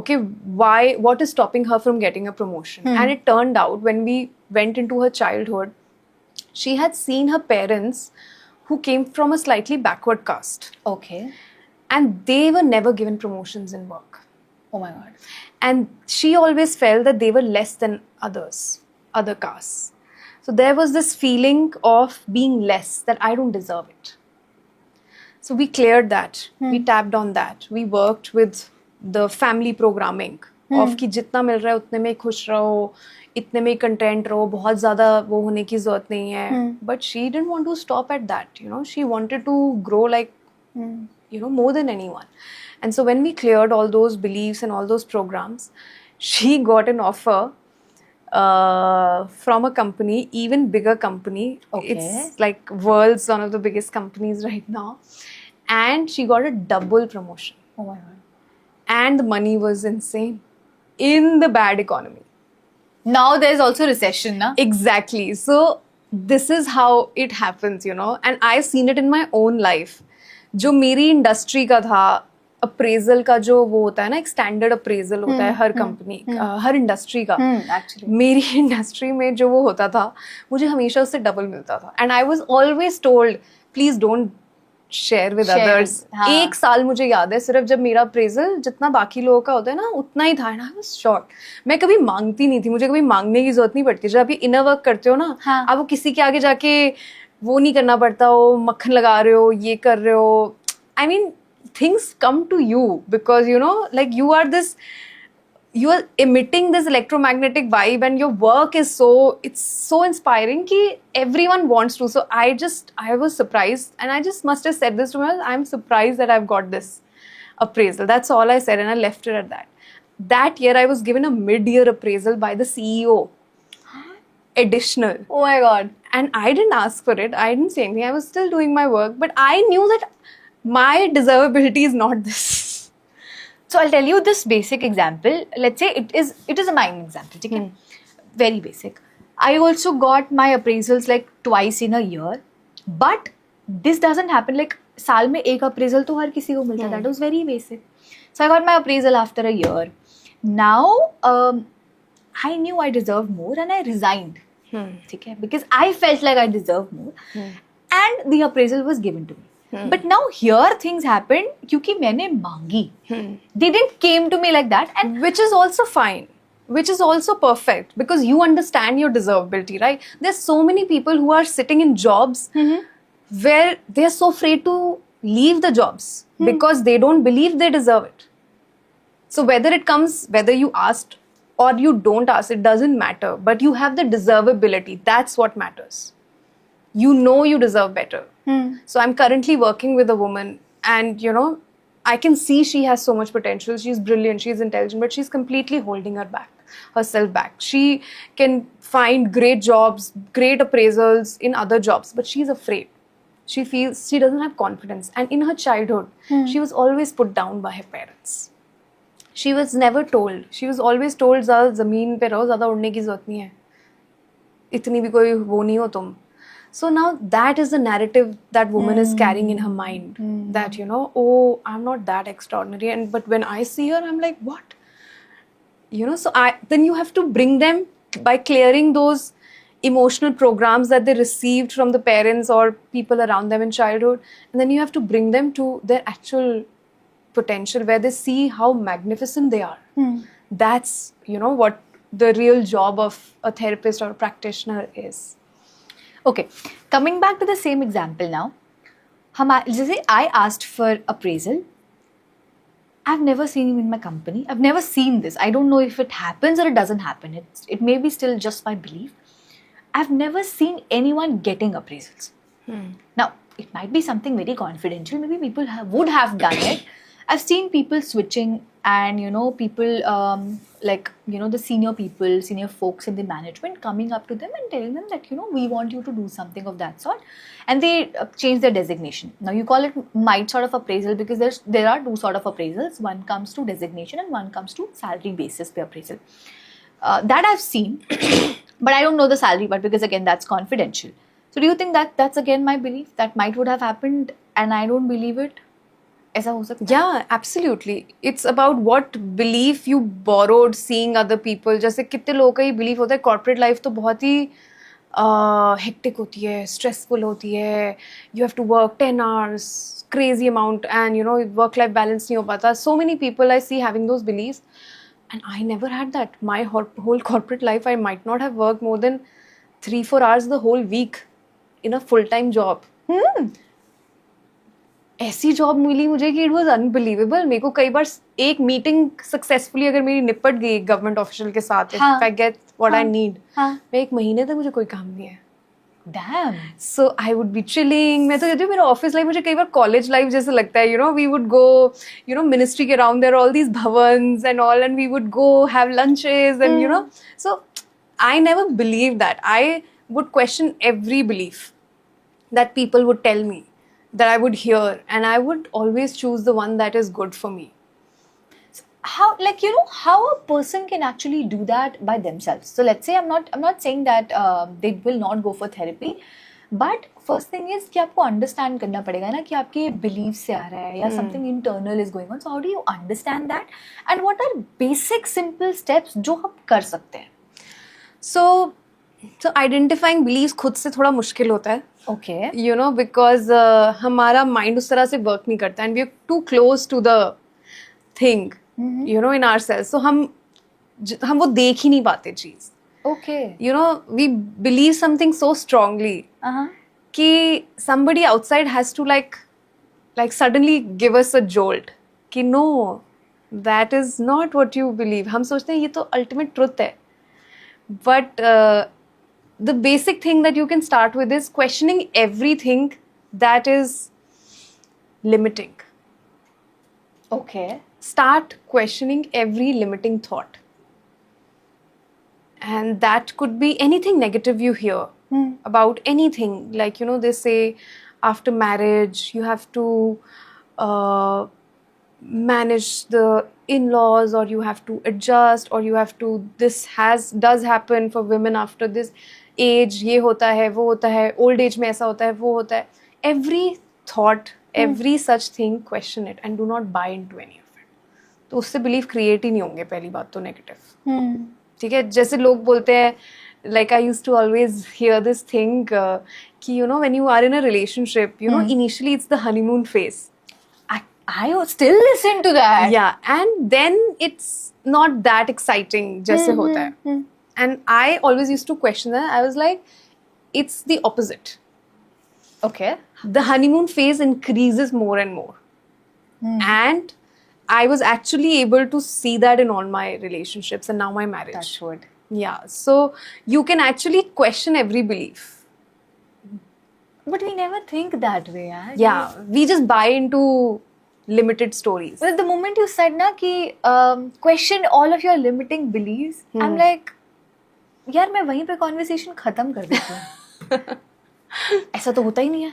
Okay, what is stopping her from getting a promotion? And it turned out when we went into her childhood, she had seen her parents who came from a slightly backward caste, Okay. and they were never given promotions in work. Oh my God. And she always felt that they were less than other castes. So there was this feeling of being less, that I don't deserve it. So we cleared that. We tapped on that. We worked with the family programming of कि जितना मिल रहा है उतने में खुश रहो, इतने में कंटेंट रहो, बहुत ज़्यादा वो होने की ज़रूरत नहीं है. But she didn't want to stop at that. She wanted to grow like more than anyone. And so when we cleared all those beliefs and all those programs, she got an offer from a company, even bigger company. Okay. It's like world's one of the biggest companies right now. And she got a double promotion. Oh my God. And the money was insane in the bad economy. Now there's also recession, na? Exactly. So this is how it happens, and I've seen it in my own life. जो मेरी industry का था, appraisal का जो वो होता है ना, एक स्टैंडर्ड अप्रेजल होता है हर कंपनी, हर इंडस्ट्री का. Actually. मेरी इंडस्ट्री में जो वो होता था, मुझे हमेशा उससे डबल मिलता था. And I was always told, please don't share with others. हाँ. 1 साल मुझे याद है, सिर्फ जब मेरा अप्रेजल जितना बाकी लोगों का होता है ना उतना ही था. And I was shocked. मैं कभी मांगती नहीं थी, मुझे कभी मांगने की जरूरत नहीं पड़ती. जब आप ये इनर वर्क करते हो ना, हाँ. आपको किसी के आगे जाके वो नहीं करना पड़ता हो, मक्खन लगा रहे हो, ये कर रहे हो. I mean, things come to you because, like you are emitting this electromagnetic vibe, and your work is it's so inspiring ki everyone wants to. So I was surprised, and I just must have said this to myself, I'm surprised that I've got this appraisal. That's all I said, and I left it at that. That year I was given a mid-year appraisal by the CEO. Additional. Oh my God. And I didn't ask for it. I didn't say anything. I was still doing my work, but I knew that my deservability is not this. So I'll tell you this basic example. Let's say it is a mine example. Okay? Very basic. I also got my appraisals like twice in a year, but this doesn't happen like साल में एक appraisal तो हर किसी को मिलता. That was very basic. So I got my appraisal after a year. Now I knew I deserved more and I resigned. Okay? Because I felt like I deserved more, and the appraisal was given to me. But now here things happened क्योंकि मैंने मांगी. They didn't came to me like that, and which is also fine, which is also perfect, because you understand your deservability, right? There's so many people who are sitting in jobs where they're so afraid to leave the jobs because they don't believe they deserve it. So whether you asked or you don't ask, it doesn't matter, but you have the deservability. That's what matters. You know you deserve better. So I'm currently working with a woman, and I can see she has so much potential. She's brilliant, she's intelligent, but she's completely holding herself back. She can find great jobs, great appraisals in other jobs, but she's afraid. She feels she doesn't have confidence. And in her childhood, she was always put down by her parents. She was never told. She was always told, ज़्यादा ज़मीन पे रहो, ज़्यादा उड़ने की ज़रूरत नहीं है. इतनी भी कोई वो नहीं हो तुम. So now that is the narrative that woman is carrying in her mind. That, oh, I'm not that extraordinary. But when I see her, I'm like, what? So then you have to bring them by clearing those emotional programs that they received from the parents or people around them in childhood. And then you have to bring them to their actual potential where they see how magnificent they are. That's, what the real job of a therapist or a practitioner is. Okay, coming back to the same example now. I asked for appraisal. I've never seen him in my company. I've never seen this. I don't know if it happens or it doesn't happen. It may be still just my belief. I've never seen anyone getting appraisals. Now, it might be something very confidential. Maybe people would have done it. I've seen people switching, and people the senior folks in the management coming up to them and telling them that we want you to do something of that sort, and they change their designation. Now you call it might sort of appraisal because there are two sort of appraisals. One comes to designation and one comes to salary basis pay appraisal. That I've seen. but I don't know the salary part because again that's confidential. So do you think that that's again my belief that might would have happened and I don't believe it? ऐसा हो सकता है? Yeah, absolutely. It's about what belief you borrowed seeing other people. जैसे कितने लोगों का ये belief होता है corporate life तो बहुत ही hectic होती है, stressful होती है. You have to work 10 hours, crazy amount, and you know work-life balance नहीं हो पाता. So many people I see having those beliefs, and I never had that. My whole corporate life, I might not have worked more than 3-4 hours the whole week in a full-time job. ऐसी job मिली मुझे कि it was unbelievable. मेरे को कई बार एक meeting successfully अगर मेरी निपट गई गवर्नमेंट ऑफिशियल के साथ, if I get what I need, मैं एक महीने तक मुझे कोई काम नहीं है. Damn. So I would be chilling. मैं तो कहती हूँ मेरा ऑफिस लाइफ मुझे कई बार कॉलेज लाइफ जैसे लगता है. You know we would go, you know ministry के अराउंड देयर ऑल दीज भवन्स and all, and we would go have lunches and you know. So I never believe that. I would question every belief that people would tell me, that I would hear, and I would always choose the one that is good for me. How, like, you know, how a person can actually do that by themselves? So let's say I'm not saying that they will not go for therapy, but first thing is कि आपको understand करना पड़ेगा ना कि आपके belief से आ रहा है या something internal is going on. So how do you understand that? And what are basic simple steps जो हम कर सकते हैं? So identifying beliefs खुद से थोड़ा मुश्किल होता है. Okay. You know, because हमारा mind उस तरह से work नहीं करता, and we are too close to the thing, you know, in ourselves. So हम वो देख ही नहीं पाते चीज. Okay. You know, we believe something so strongly कि somebody outside has to like suddenly give us a jolt कि no, that is not what you believe. हम सोचते हैं ये तो ultimate truth है. But the basic thing that you can start with is questioning everything that is limiting. Okay. Start questioning every limiting thought. And that could be anything negative you hear about anything. Like, you know, they say after marriage, you have to manage the in-laws, or you have to adjust, or you have to, this does happen for women after this age, ये होता है, वो होता है, old age में ऐसा होता है, वो होता है. Every thought, every such thing, question it and do not buy into any of it. तो उससे belief create ही नहीं होंगे. पहली बात तो negative. ठीक है. जैसे लोग बोलते हैं, like I used to always hear this thing कि you know when you are in a relationship, you know initially it's the honeymoon phase. I still listen to that. Yeah, and then it's not that exciting जैसे होता है. And I always used to question that. I was like, it's the opposite. Okay. The honeymoon phase increases more and more. And I was actually able to see that in all my relationships and now my marriage. That's good. Yeah, so you can actually question every belief. But we never think that way, yaar. Yeah, we just buy into limited stories. Well, the moment you said na ki question all of your limiting beliefs, I'm like, यार मैं वहीं पे conversation खत्म कर देती हूँ. ऐसा तो होता ही नहीं है,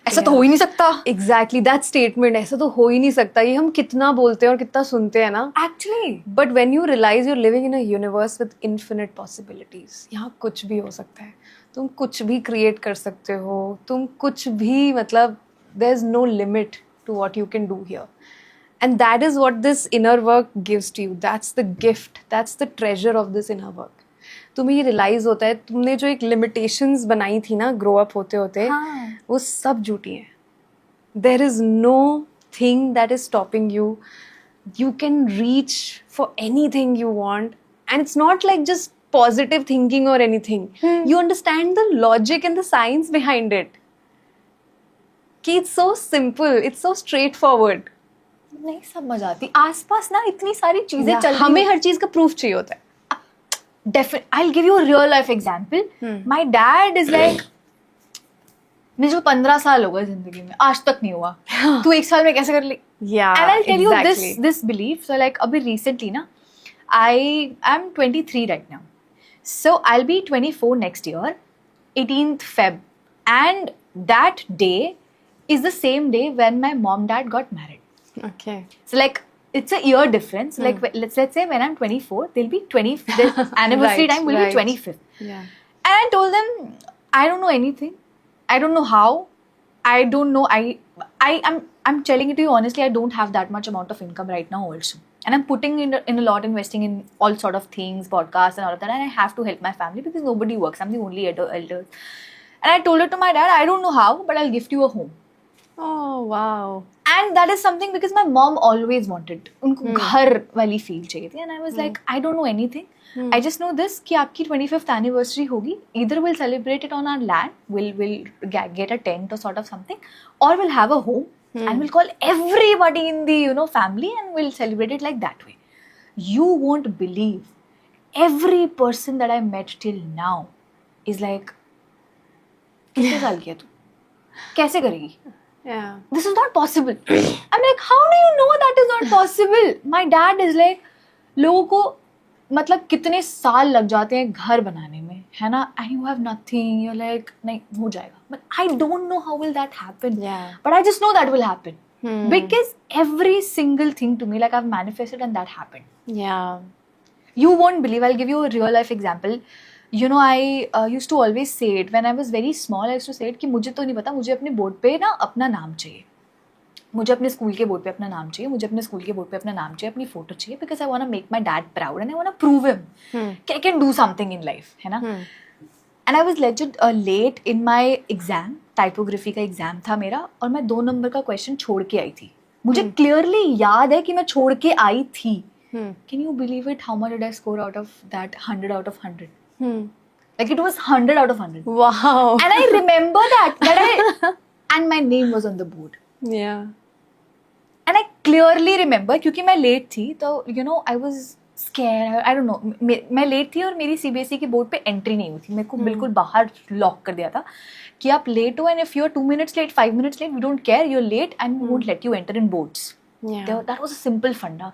ऐसा तो हो ही नहीं सकता. Exactly, that statement, ऐसा तो हो ही नहीं सकता, ये हम कितना बोलते हैं और कितना सुनते हैं ना. Actually. But when you realize you're living in a universe with infinite possibilities, यहाँ कुछ भी हो सकता है. तुम कुछ भी create कर सकते हो. तुम कुछ भी, मतलब there's no limit to what you can do here. And that is what this inner work gives to you. That's the gift. That's the treasure of this inner work. तुम्हें ये रियलाइज होता है तुमने जो एक लिमिटेशंस बनाई थी ना ग्रो अप होते होते, वो सब झूठी हैं. There is no thing that is stopping you. You can reach for anything you want, and it's not like just positive thinking or anything. You understand the logic and the science behind it. कि it's so simple, it's so straightforward. नहीं समझ आती. आसपास ना इतनी सारी चीजें चल रही, हमें हर चीज का प्रूफ चाहिए होता है. Definitely. I'll give you a real life example. My dad is like, मुझे 15 साल हो गए जिंदगी में, आज तक नहीं हुआ. तू एक साल में कैसे कर ली? Yeah, and I'll tell exactly. you this belief. So like अभी recently ना, I'm 23 right now. So I'll be 24 next year, 18th Feb. And that day is the same day when my mom dad got married. Okay. So like it's a year difference. Like let's say when I'm 24, they'll be 20. The anniversary Right, time will right. be 25th. Yeah. And I told them, I don't know anything. I don't know how. I don't know. I'm telling it to you honestly. I don't have that much amount of income right now also, and I'm putting in a lot, investing in all sort of things, podcasts and all of that. And I have to help my family because nobody works. I'm the only elder. And I told it to my dad. I don't know how, but I'll gift you a home. Oh wow. And that is something because my mom always wanted. उनको घर वाली feel चाहिए थी. And I was like, I don't know anything. I just know this कि आपकी 25th anniversary होगी. Either we'll celebrate it on our land, we'll get a tent or sort of something, or we'll have a home and we'll call everybody in the family and we'll celebrate it like that way. You won't believe, every person that I met till now is like, कितने साल की है तू? कैसे करेगी? Yeah. This is not possible. I'm like, how do you know that is not possible? My dad is like, लोगों को मतलब कितने साल लग जाते हैं घर बनाने में, है ना? And you have nothing. You're like, नहीं हो जाएगा. But I don't know how will that happen. Yeah. But I just know that will happen. Because every single thing to me, like I've manifested and that happened. Yeah. You won't believe. I'll give you a real life example. I used to always say it when I was very small. I used to say it कि मुझे तो नहीं पता, मुझे अपने board पे ना अपना नाम चाहिए, मुझे अपने स्कूल के बोर्ड पे अपना नाम चाहिए, मुझे अपने स्कूल के बोर्ड पे अपना नाम चाहिए, अपनी फोटो चाहिए, because I want to make my dad proud and I want to prove him कि I can do something in life, है ना? And I was legit late in my exam. Typography का एग्जाम था मेरा और मैं 2 number का question छोड़ के आई थी. मुझे क्लियरली याद है कि मैं छोड़ के आई थी. Can you believe it? How much did I score out of that? 100 out of 100. Like it was 100 out of 100. Wow. And I remember and my name was on the board. Yeah. And I clearly remember क्योंकि मैं late थी तो I was scared. I don't know. मैं late थी और मेरी CBSE के board पे एंट्री नहीं हुई थी. मेरे को बिल्कुल बाहर लॉक कर दिया था कि आप late हो and if you're 2 minutes late, 5 minutes late, we don't care. You're late and we won't let you enter in boards. Yeah. That was a simple funda.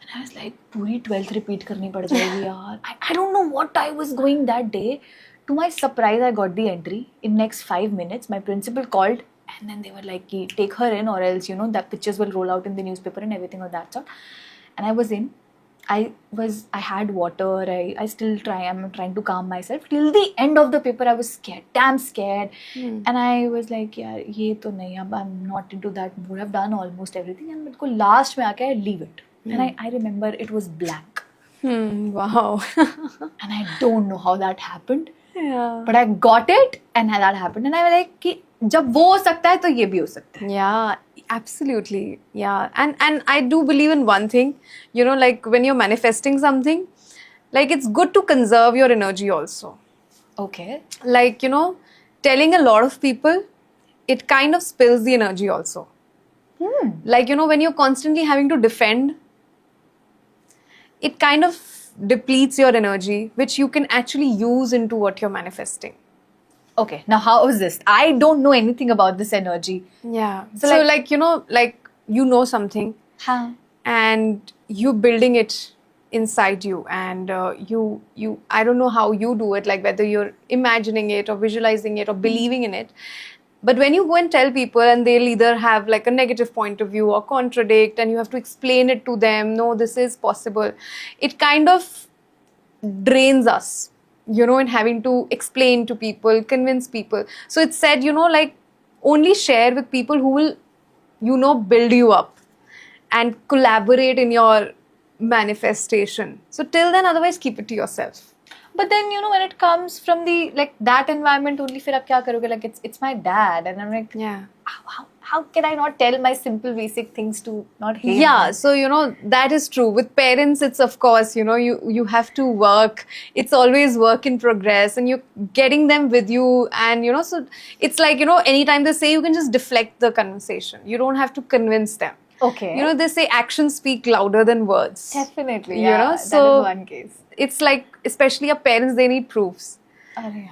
And I was like, पूरी 12th repeat करनी पड़ जाएगी यार. I don't know what I was going that day. To my surprise, I got the entry. In next 5 minutes, my principal called and then they were like, take her in or else, that pictures will roll out in the newspaper and everything of that sort. And I was in. I had water. I'm trying to calm myself. Till the end of the paper, I was scared, damn scared. And I was like, yeah, ye to nahi, I'm not into that mood. I've done almost everything. And ko last mein aake, I leave it. And I remember it was blank. Wow. And I don't know how that happened. Yeah. But I got it and that happened. And I was like, कि जब वो हो सकता है तो ये भी हो सकता है. Yeah, absolutely. Yeah. And I do believe in one thing, like when you're manifesting something, like it's good to conserve your energy also. Okay. Like, telling a lot of people, it kind of spills the energy also. Like, when you're constantly having to defend, it kind of depletes your energy, which you can actually use into what you're manifesting. Okay, now how is this? I don't know anything about this energy. Yeah. So like you know something and you're building it inside you and you I don't know how you do it, like whether you're imagining it or visualizing it or believing in it. But when you go and tell people and they'll either have like a negative point of view or contradict and you have to explain it to them, no, this is possible. It kind of drains us, in having to explain to people, convince people. So it's said, like only share with people who will, build you up and collaborate in your manifestation. So till then, otherwise keep it to yourself. But then, when it comes from the, like, that environment only, फिर आप क्या करोगे? Like, it's my dad. And I'm like, Yeah. How can I not tell my simple basic things to not hate Yeah, them? so, that is true. With parents, it's of course, you have to work. It's always work in progress and you're getting them with you. And, so it's like, anytime they say, you can just deflect the conversation. You don't have to convince them. Okay. They say actions speak louder than words. Definitely, You know, that so- is one case. It's like, especially your parents, they need proofs. Arey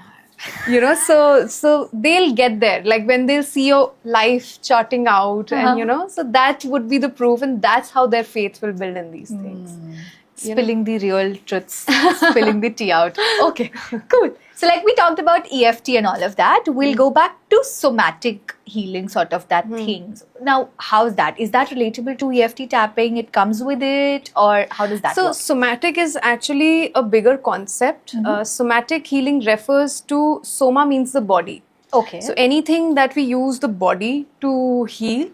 yaar. So they'll get there. Like when they'll see your life charting out and, so that would be the proof and that's how their faith will build in these things. Spilling the real truths, spilling the tea out. Okay, cool. So, like we talked about EFT and all of that, we'll go back to somatic healing, sort of that things. Now, how's that? Is that relatable to EFT tapping? It comes with it, or how does that So, work? somatic is actually a bigger concept. Somatic healing refers to soma means the body. Okay. So, anything that we use the body to heal,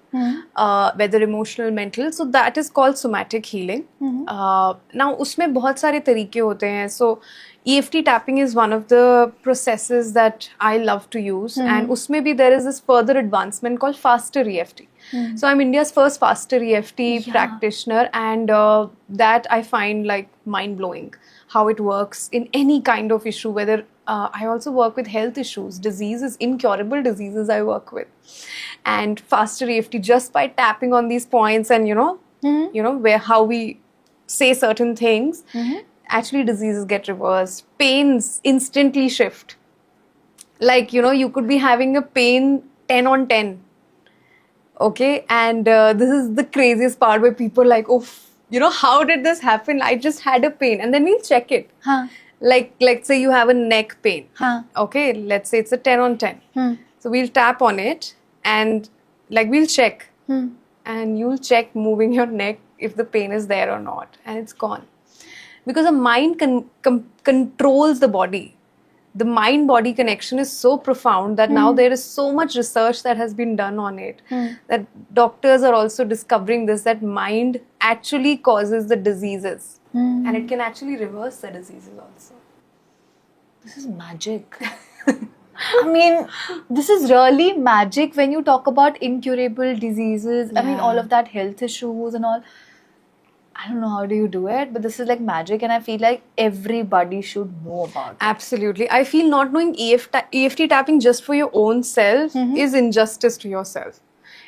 whether emotional, mental, so that is called somatic healing. Now, उसमें बहुत सारे तरीके होते हैं. So, EFT tapping is one of the processes that I love to use, and उसमें भी there is this further advancement called faster EFT. So I'm India's first faster EFT practitioner, and that I find like mind blowing how it works in any kind of issue. Whether I also work with health issues, diseases, incurable diseases I work with, and faster EFT just by tapping on these points and where how we say certain things. Actually, diseases get reversed. Pains instantly shift. Like, you could be having a pain 10 on 10. Okay, and this is the craziest part where people are like, oh, how did this happen? I just had a pain. And then we'll check it. Huh. Like, let's say you have a neck pain. Huh. Okay, let's say it's a 10 on 10. So we'll tap on it and like we'll check. And you'll check moving your neck if the pain is there or not. And it's gone. Because the mind controls the body. The mind-body connection is so profound that now there is so much research that has been done on it. That doctors are also discovering this, that mind actually causes the diseases. And it can actually reverse the diseases also. This is magic. I mean, this is really magic when you talk about incurable diseases. I mean, all of that health issues and all. I don't know how do you do it, but this is like magic, and I feel like everybody should know about it. Absolutely. I feel not knowing EFT tapping just for your own self is injustice to yourself.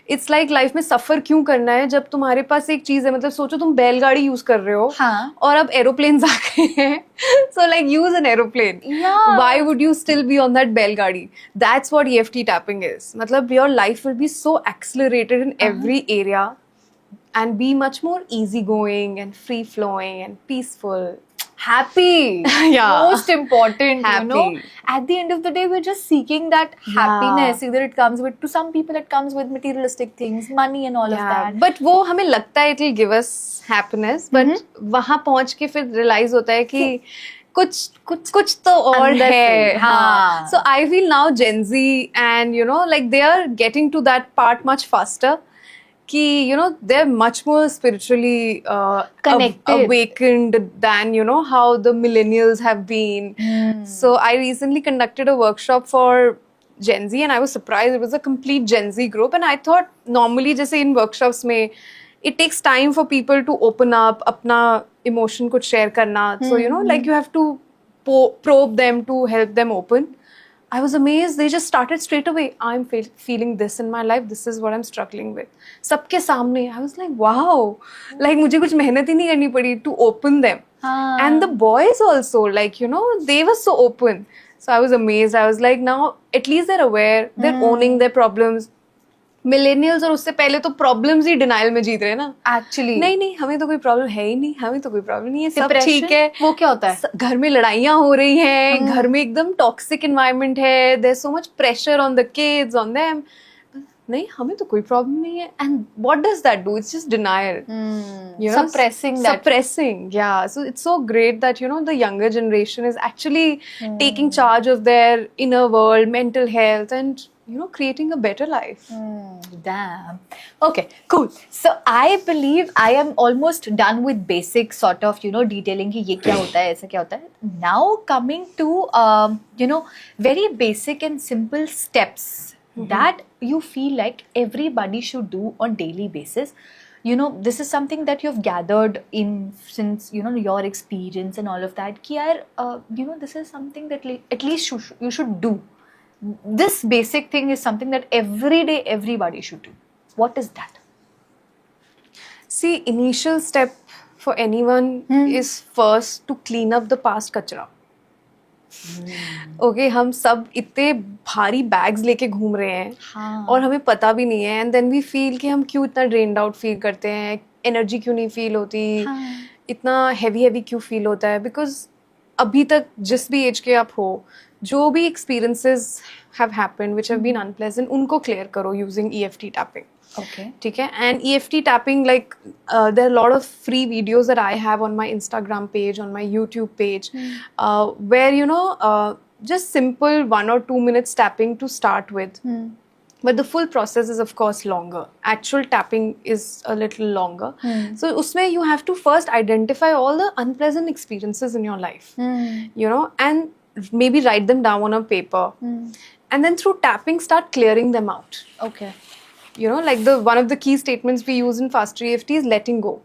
It's like life में सफर क्यों करना है जब तुम्हारे पास एक चीज है. मतलब सोचो तुम बैलगाड़ी यूज कर रहे हो और अब एरोप्लेन्स आ गए हैं. So like use an aeroplane. Yeah. Why would you still be on that बैलगाड़ी? That's what EFT tapping is. मतलब your life will be so accelerated in every area. And be much more easygoing and free-flowing and peaceful. Happy. Yeah. Most important, Happy. At the end of the day, we're just seeking that happiness. Either it comes with, to some people it comes with materialistic things, money and all of that. But वो हमें लगता है it will give us happiness. But वहाँ पहुँच के फिर realize होता है कि कुछ तो और है. हाँ. So I feel now Gen Z and like they are getting to that part much faster. Ki, they're much more spiritually connected, awakened than, how the millennials have been. So I recently conducted a workshop for Gen Z and I was surprised. It was a complete Gen Z group. And I thought normally just in workshops mein, it takes time for people to open up, apna emotion ko share karna. So, like you have to probe them to help them open. I was amazed. They just started straight away. I'm feeling this in my life. This is what I'm struggling with. सबके सामने. I was like, wow. Like मुझे कुछ मेहनत ही नहीं करनी पड़ी to open them. And the boys also, like, they were so open. So I was amazed. I was like, now at least they're aware. They're owning their problems. Millennials और उससे पहले तो प्रॉब्लम्स ही डिनाइल में जीत रहे हैं ना. Actually नहीं हमें तो कोई प्रॉब्लम है ही नहीं. हमें तो कोई प्रॉब्लम नहीं है. सब ठीक है. वो क्या होता है? घर में लड़ाइयाँ हो रही हैं. घर में एकदम टॉक्सिक एनवायरनमेंट है. There so much pressure on the kids on them. नहीं हमें तो कोई प्रॉब्लम नहीं है. And what does that do? It's just denial. suppressing. Yeah, so it's so great that the younger generation is actually taking charge of their inner world, mental health, and creating a better life. Damn. Okay, cool. So I believe I am almost done with basic sort of detailing कि ये क्या होता है, ऐसा क्या होता है. Now coming to very basic and simple steps that you feel like everybody should do on daily basis. This is something that you've gathered in since your experience and all of that. कि यार this is something that at least you should do. This basic thing is something that every day everybody should do. What is that? See, initial step for anyone is first to clean up the past kachra. Okay, हम सब इतने भारी bags लेके घूम रहे हैं और हमें पता भी नहीं है. एंड देन वी फील कि हम क्यों इतना ड्रेन्ड आउट फील करते हैं, एनर्जी क्यों नहीं फील होती, इतना हैवी क्यों फील होता है. बिकॉज अभी तक जिस भी एज के आप हो, जो भी experiences have happened which have been unpleasant, उनको clear करो using EFT tapping. Okay. ठीक है, and EFT tapping, like there are a lot of free videos that I have on my Instagram page, on my YouTube page, where you know just simple 1 or 2 minutes tapping to start with. But the full process is of course longer. Actual tapping is a little longer. So usme you have to first identify all the unpleasant experiences in your life, you know, and maybe write them down on a paper, and then through tapping start clearing them out. Okay. You know, like the one of the key statements we use in Faster EFT is letting go.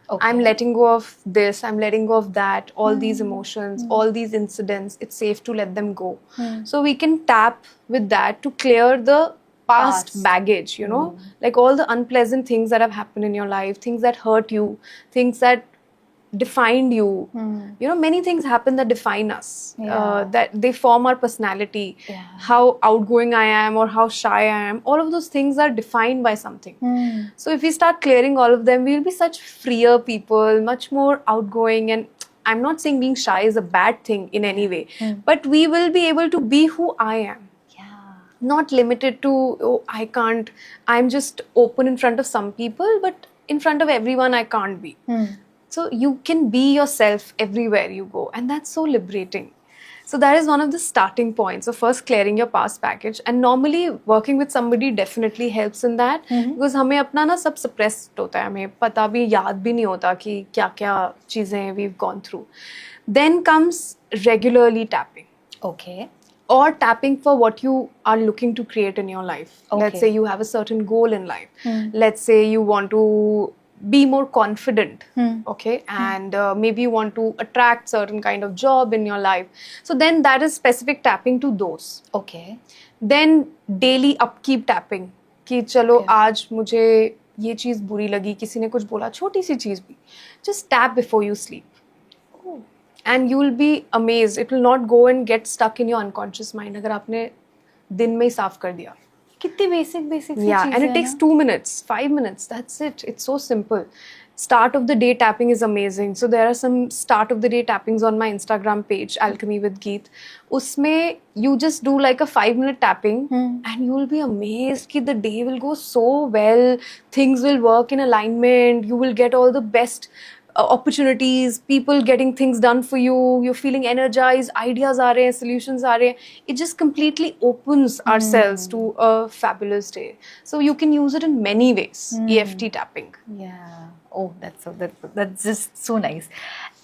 Okay. I'm letting go of this, I'm letting go of that, all these emotions, all these incidents. It's safe to let them go. So we can tap with that to clear the past baggage, you know, like all the unpleasant things that have happened in your life, things that hurt you, things that defined you. You know, many things happen that define us, that they form our personality. How outgoing I am or how shy I am, all of those things are defined by something. So if we start clearing all of them, we'll be such freer people, much more outgoing. And I'm not saying being shy is a bad thing in any way, but we will be able to be who I am. Not limited to, oh, I can't, I'm just open in front of some people, but in front of everyone I can't be. So you can be yourself everywhere you go, and that's so liberating. So that is one of the starting points of first clearing your past baggage. And normally working with somebody definitely helps in that, because हमें अपना ना सब suppressed होता है, हमें पता भी याद भी नहीं होता कि क्या क्या चीज़ें we've gone through. Then comes regularly tapping. Okay. Or tapping for what you are looking to create in your life. Okay. Let's say you have a certain goal in life. Let's say you want to be more confident, okay, and maybe you want to attract certain kind of job in your life. So then that is specific tapping to those. Okay. Then daily upkeep tapping, कि चलो आज मुझे ये चीज़ बुरी लगी, किसी ने कुछ बोला, छोटी सी चीज़ भी, just tap before you sleep. And you will be amazed. It will not go and get stuck in your unconscious mind अगर आपने दिन में ही साफ कर दिया. कितनी basic Yeah, and it takes 2 minutes, 5 minutes. That's it. It's so simple. Start of the day tapping is amazing. So there are some start of the day tappings on my Instagram page, Alchemy with Geet. उसमें you just do like a 5-minute tapping, and you will be amazed कि the day will go so well. Things will work in alignment. You will get all the best opportunities, people getting things done for you, you're feeling energized, ideas are there, solutions are there. It just completely opens ourselves to a fabulous day. So you can use it in many ways. EFT tapping. Yeah. Oh, that's just so nice.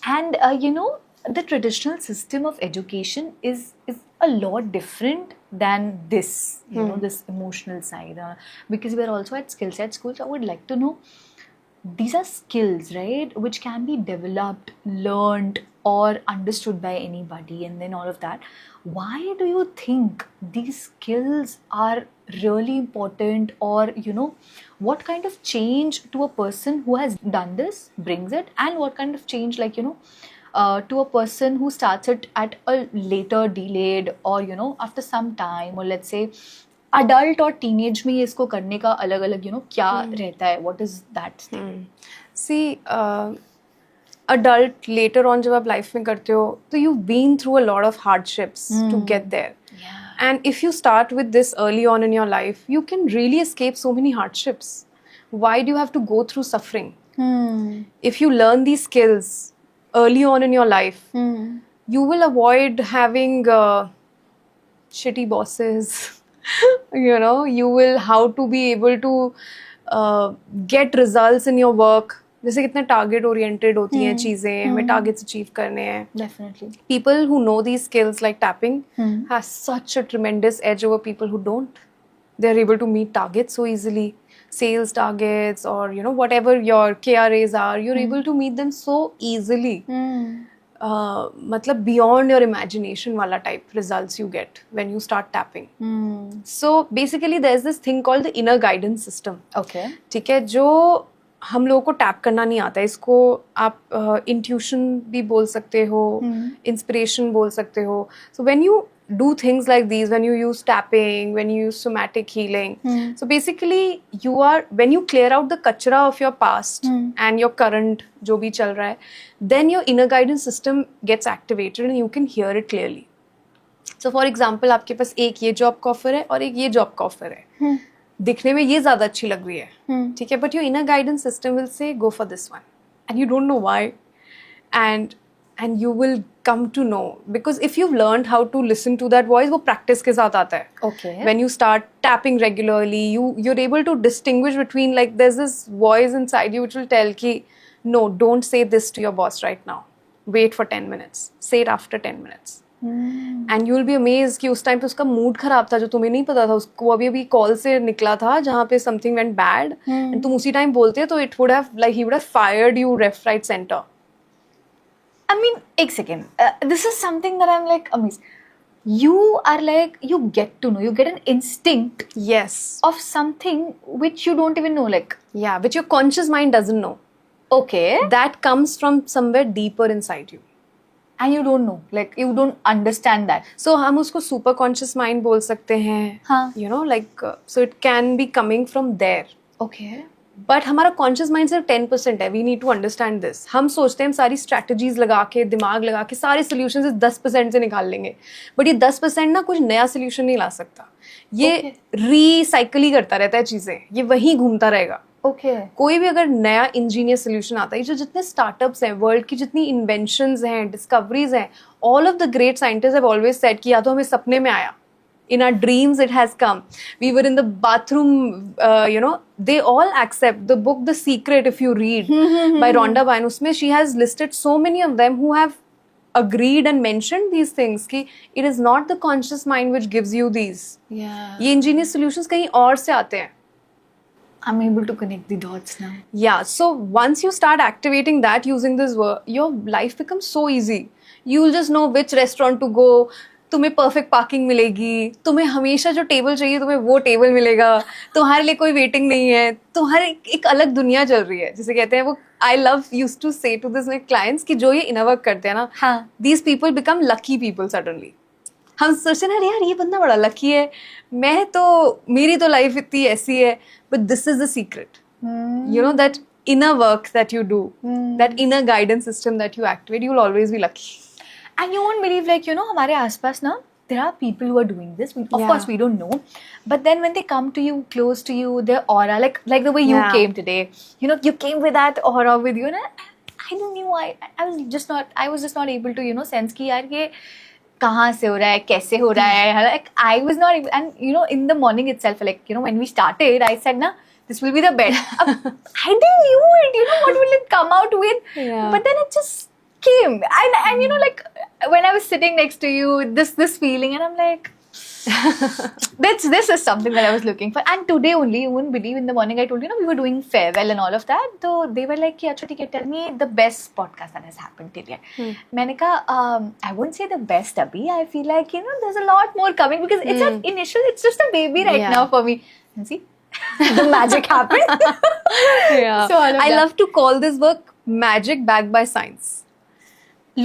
And you know, the traditional system of education is a lot different than this, you know, this emotional side. Because we're also at skill set schools. I would like to know, these are skills, right, which can be developed, learned, or understood by anybody, and then all of that. Why do you think these skills are really important? Or, you know, what kind of change to a person who has done this brings it, and what kind of change, like, you know, to a person who starts it at a later, delayed, or, you know, after some time, or let's say adult और teenage में इसको करने का अलग अलग, you know, क्या रहता है? What is that thing? See, adult later on जब आप लाइफ में करते हो, तो you've been through a lot of hardships to get there. And if you start with this early on in your life, you can really escape so many hardships. Why do you have to go through suffering? If you learn these skills early on in your life, you will avoid having shitty bosses. You know, you will how to be able to get results in your work. जैसे कितने target oriented होती हैं चीज़ें, हमें targets achieve करने हैं. Definitely. People who know these skills like tapping has such a tremendous edge over people who don't. They're able to meet targets so easily. Sales targets, or, you know, whatever your KRAs are, you're able to meet them so easily. मतलब beyond your imagination वाला type results you get when you start tapping. So basically there's this thing called the inner guidance system. Okay. ठीक है, जो हम लोगों को tap करना नहीं आता है. इसको आप इंट्यूशन भी बोल सकते हो, इंस्पिरेशन बोल सकते हो. So when you do things like these, when you use tapping, when you use somatic healing, so basically when you clear out the kachra of your past and your current jo bhi chal raha hai, then your inner guidance system gets activated and you can hear it clearly. So for example आपके पास एक ये job का offer है और एक ये job का offer है, दिखने में ये ज्यादा अच्छी लग रही है, ठीक है, but your inner guidance system will say go for this one and you don't know why, and you will come to know, because if you've learned how to listen to that voice, वो practice के साथ आता है. Okay. When you start tapping regularly, you're able to distinguish between, like, there's this voice inside you which will tell ki, no, don't say this to your boss right now. Wait for 10 minutes. Say it after 10 minutes. And you will be amazed कि उस time पे उसका mood खराब था जो तुम्हें नहीं पता था, उसको अभी कॉल से निकला था जहाँ पे something went bad, and तुम उसी टाइम बोलते तो it would have, like, he would have fired you left, right, center. I mean, एक second. This is something that I'm like amazed. You are like, you get to know, you get an instinct Yes. of something which you don't even know. Like, Yeah, which your conscious mind doesn't know. okay, That comes from somewhere deeper inside you. and you don't know. Like, you don't understand that. So हम उसको super conscious mind बोल सकते हैं. हाँ. You know, like, so it can be coming from there. Okay. But हमारा conscious mind सिर्फ 10% है. We need to understand this. हम सोचते हैं हम सारी स्ट्रैटेजीज लगा के, दिमाग लगा के सारे सोल्यूशन 10% से निकाल लेंगे, बट ये 10% ना कुछ नया सोल्यूशन नहीं ला सकता. ये रीसाइकिल ही करता रहता है चीजें, ये वहीं घूमता रहेगा. Okay. कोई भी अगर नया इंजीनियर सोल्यूशन आता है, जो जितने स्टार्टअप्स हैं, वर्ल्ड की जितनी इन्वेंशंस हैं, डिस्कवरीज हैं, all of the great scientist have always said कि या तो हमें सपने में आया, in our dreams it has come, we were in the bathroom, you know, they all accept the book The Secret, if you read by Rhonda Byrne, usme she has listed so many of them who have agreed and mentioned these things कि it is not the conscious mind which gives you these. Yeah. ये ingenious solutions कहीं और से आते हैं. I'm able to connect the dots now. Yeah, so once you start activating that using this work, your life becomes so easy. You'll just know which restaurant to go, तुम्हें perfect parking मिलेगी, तुम्हें हमेशा जो table चाहिए तुम्हें वो table मिलेगा, तुम्हारे लिए कोई वेटिंग नहीं है, तुम्हारे एक अलग दुनिया चल रही है. जिसे कहते हैं वो, आई लव यूज्ड टू से टू दिस माय क्लाइंट्स कि जो ये इनर वर्क करते हैं ना, हाँ. These people become lucky people suddenly. हम सोचते हैं यार ये बंदा बड़ा लकी है, मैं तो, मेरी तो लाइफ इतनी ऐसी है, but this is the secret. You know, that inner work that you do, that inner guidance system that you activate, you will always be lucky. And you won't believe, like, you know, हमारे आसपास ना, there are people who are doing this. Of Yeah. course, we don't know. But then when they come to you, close to you, their aura, like the way you Yeah. came today, you know, you came with that aura with you. And I don't know, I was just not able to, you know, sense कि यार ये कहाँ से हो रहा है, कैसे हो रहा है. Like, I was not able, and you know, in the morning itself, like, you know, when we started, I said, na, this will be the bed. I didn't knew it, you know, what will it come out with? Yeah. But then it just came, and you know, like, when I was sitting next to you, this feeling, and I'm like, this is something that I was looking for. And today only, you wouldn't believe, in the morning I told you, know, we were doing farewell and all of that, so they were like, "Acha, theek hai, tell me the best podcast that has happened till yet." मैंने कहा, I won't say the best abhi, I feel like, you know, there's a lot more coming, because it's an initial, it's just a baby right Yeah. now for me. And see, the magic happened. Yeah. So all of I that. love to call this work magic backed by science.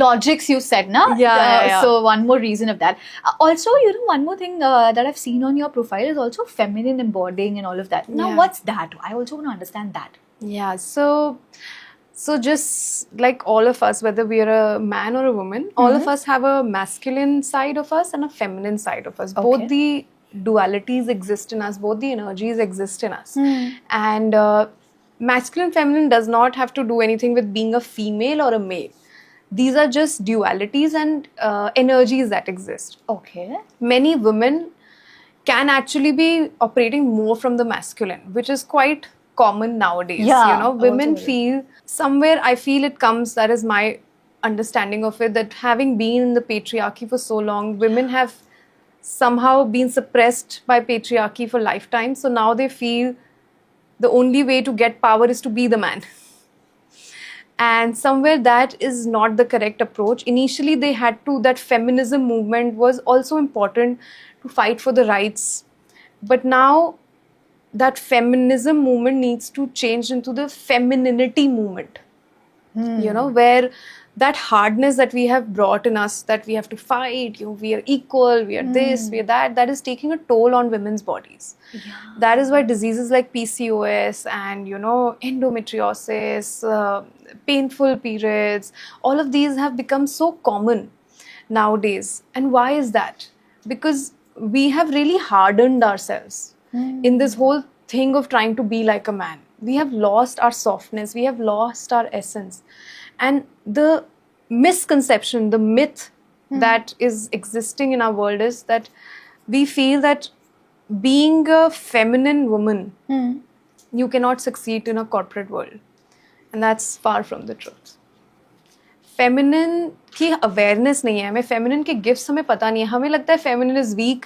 Logics, you said, na? Yeah. So one more reason of that. Also, you know, one more thing that I've seen on your profile is also feminine embodying and all of that. Now, Yeah. what's that? I also want to understand that. Yeah, so just like all of us, whether we are a man or a woman, all of us have a masculine side of us and a feminine side of us. Okay. Both the dualities exist in us, both the energies exist in us. And masculine, feminine does not have to do anything with being a female or a male. These are just dualities and energies that exist. Okay. Many women can actually be operating more from the masculine, which is quite common nowadays. Yeah, You know, women also feel somewhere, I feel it comes, that is my understanding of it, that having been in the patriarchy for so long, women have somehow been suppressed by patriarchy for lifetime. So now they feel the only way to get power is to be the man. And somewhere that is not the correct approach. Initially, they had to, that feminism movement was also important to fight for the rights. But now, that feminism movement needs to change into the femininity movement. You know, where that hardness that we have brought in us, that we have to fight, you know, we are equal, we are this, we are that, that is taking a toll on women's bodies. That is why diseases like PCOS and, you know, endometriosis, painful periods, all of these have become so common nowadays. And why is that? because we have really hardened ourselves in this whole thing of trying to be like a man. We have lost our softness, we have lost our essence. And the misconception, the myth that is existing in our world is that we feel that being a feminine woman, you cannot succeed in a corporate world. And that's far from the truth. Feminine की awareness नहीं है हमें, feminine के gifts हमें पता नहीं है. हमें लगता है फेमिनिन इज वीक,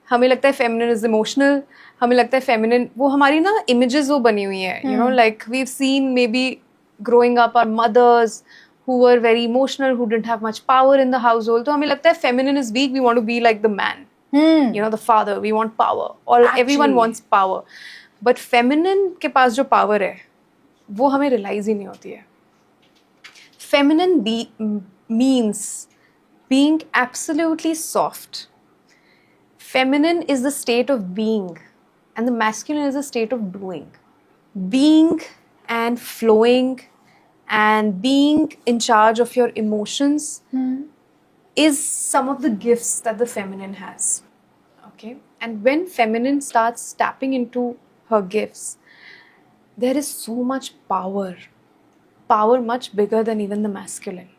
हमें लगता है फेमिनिन इज इमोशनल, हमें लगता है फेमिनिन, वो हमारी ना इमेजेस वो बनी हुई है, you know, like we have seen maybe growing up our mothers who were very emotional, who didn't have much power in the household. तो हमें लगता है feminine is weak, we want to be like the man, you know, the father, we want power, or everyone wants power. But feminine के पास जो power है वो हमें realize ही नहीं होती है. Feminine means being absolutely soft. Feminine is the state of being, and the masculine is the state of doing. Being and flowing and being in charge of your emotions is some of the gifts that the feminine has. Okay? And when feminine starts tapping into her gifts, there is so much power much bigger than even the masculine.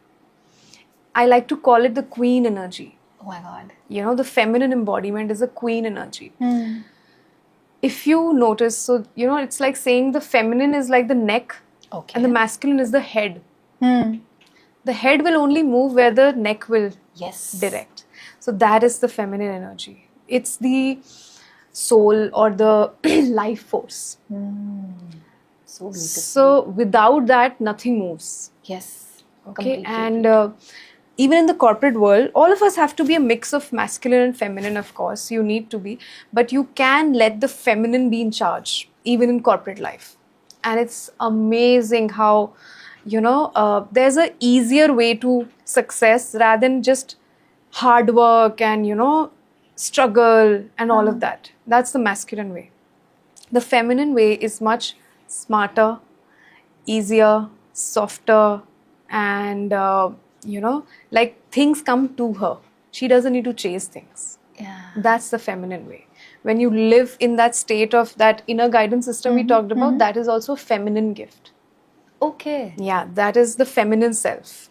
I like to call it the queen energy. Oh my God. You know, the feminine embodiment is a queen energy. If you notice, so, you know, it's like saying the feminine is like the neck, Okay. and the masculine is the head. The head will only move where the neck will Yes. direct. So that is the feminine energy. It's the soul or the life force. So beautiful. So without that, nothing moves. Yes. Okay, Completely. and even in the corporate world, all of us have to be a mix of masculine and feminine, of course. You need to be. But you can let the feminine be in charge, even in corporate life. And it's amazing how, you know, there's an easier way to success rather than just hard work and, you know, struggle and all of that. That's the masculine way. The feminine way is much smarter, easier, softer, and, you know, like things come to her. She doesn't need to chase things. Yeah. That's the feminine way. When you live in that state of that inner guidance system we talked about, that is also a feminine gift. Okay. Yeah, that is the feminine self.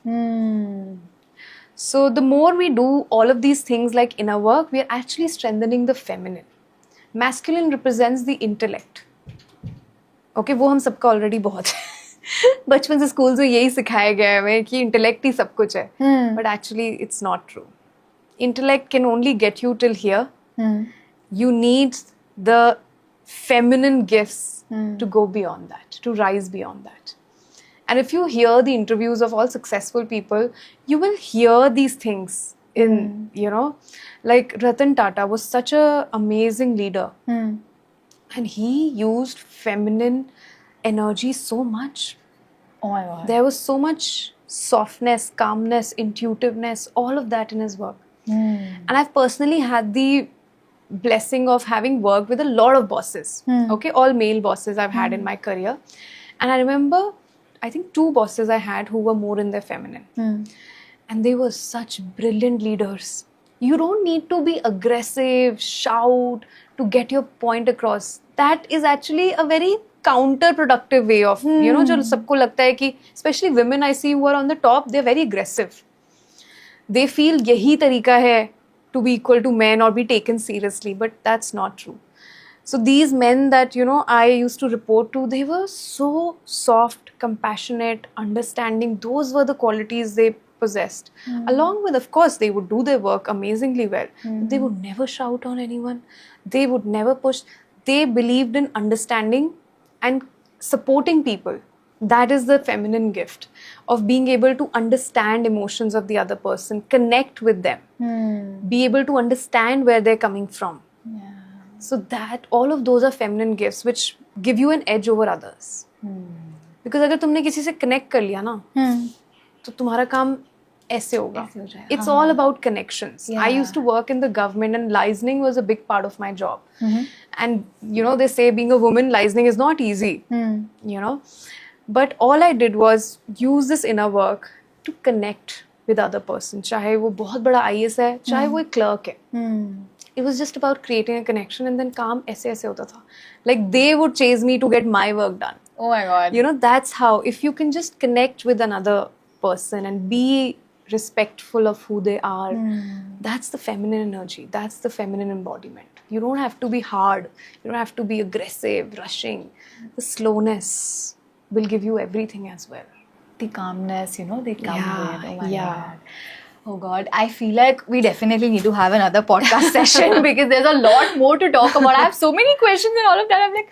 So the more we do all of these things like inner work, we are actually strengthening the feminine. Masculine represents the intellect. Okay, वो हम सबका already बहुत है. बचपन से school से यही सिखाया गया है हमें कि इंटेलेक्ट ही सब कुछ है. But actually it's not true. Intellect can only get you till here. You need the feminine gifts to go beyond that, to rise beyond that. And if you hear the interviews of all successful people, you will hear these things in, you know, like Ratan Tata was such an amazing leader. And he used feminine energy so much. Oh my God. There was so much softness, calmness, intuitiveness, all of that in his work. And I've personally had the blessing of having worked with a lot of bosses. Okay, all male bosses I've had in my career. And I remember, I think 2 bosses I had who were more in their feminine. And they were such brilliant leaders. You don't need to be aggressive, shout to get your point across. That is actually a very counterproductive way of, you know, जो सबको लगता है कि, especially women I see who are on the top, they're very aggressive. They feel यही तरीका है to be equal to men or be taken seriously, but that's not true. So these men that, you know, I used to report to, they were so soft, compassionate, understanding. Those were the qualities they possessed. Along with, of course, they would do their work amazingly well. They would never shout on anyone. They would never push. They believed in understanding and supporting people. That is the feminine gift of being able to understand emotions of the other person, connect with them, be able to understand where they're coming from. So that all of those are feminine gifts which give you an edge over others. Because अगर तुमने किसी से connect कर लिया ना, तो तुम्हारा काम ऐसे होगा. It's all about connections. I used to work in the government and listening was a big part of my job. And you know, they say being a woman, listening is not easy. You know, but all I did was use this inner work to connect with other person. चाहे वो बहुत बड़ा IAS है, चाहे वो एक clerk है. It was just about creating a connection, and then काम ऐसे ऐसे होता था. Like they would chase me to get my work done. Oh my God. You know, that's how, if you can just connect with another person and be respectful of who they are, that's the feminine energy, that's the feminine embodiment. You don't have to be hard, you don't have to be aggressive, rushing. The slowness will give you everything as well. The calmness, you know, they come Yeah, with. Oh my yeah. God. Oh God, I feel like we definitely need to have another podcast session because there's a lot more to talk about. I have so many questions and all of that. I'm like,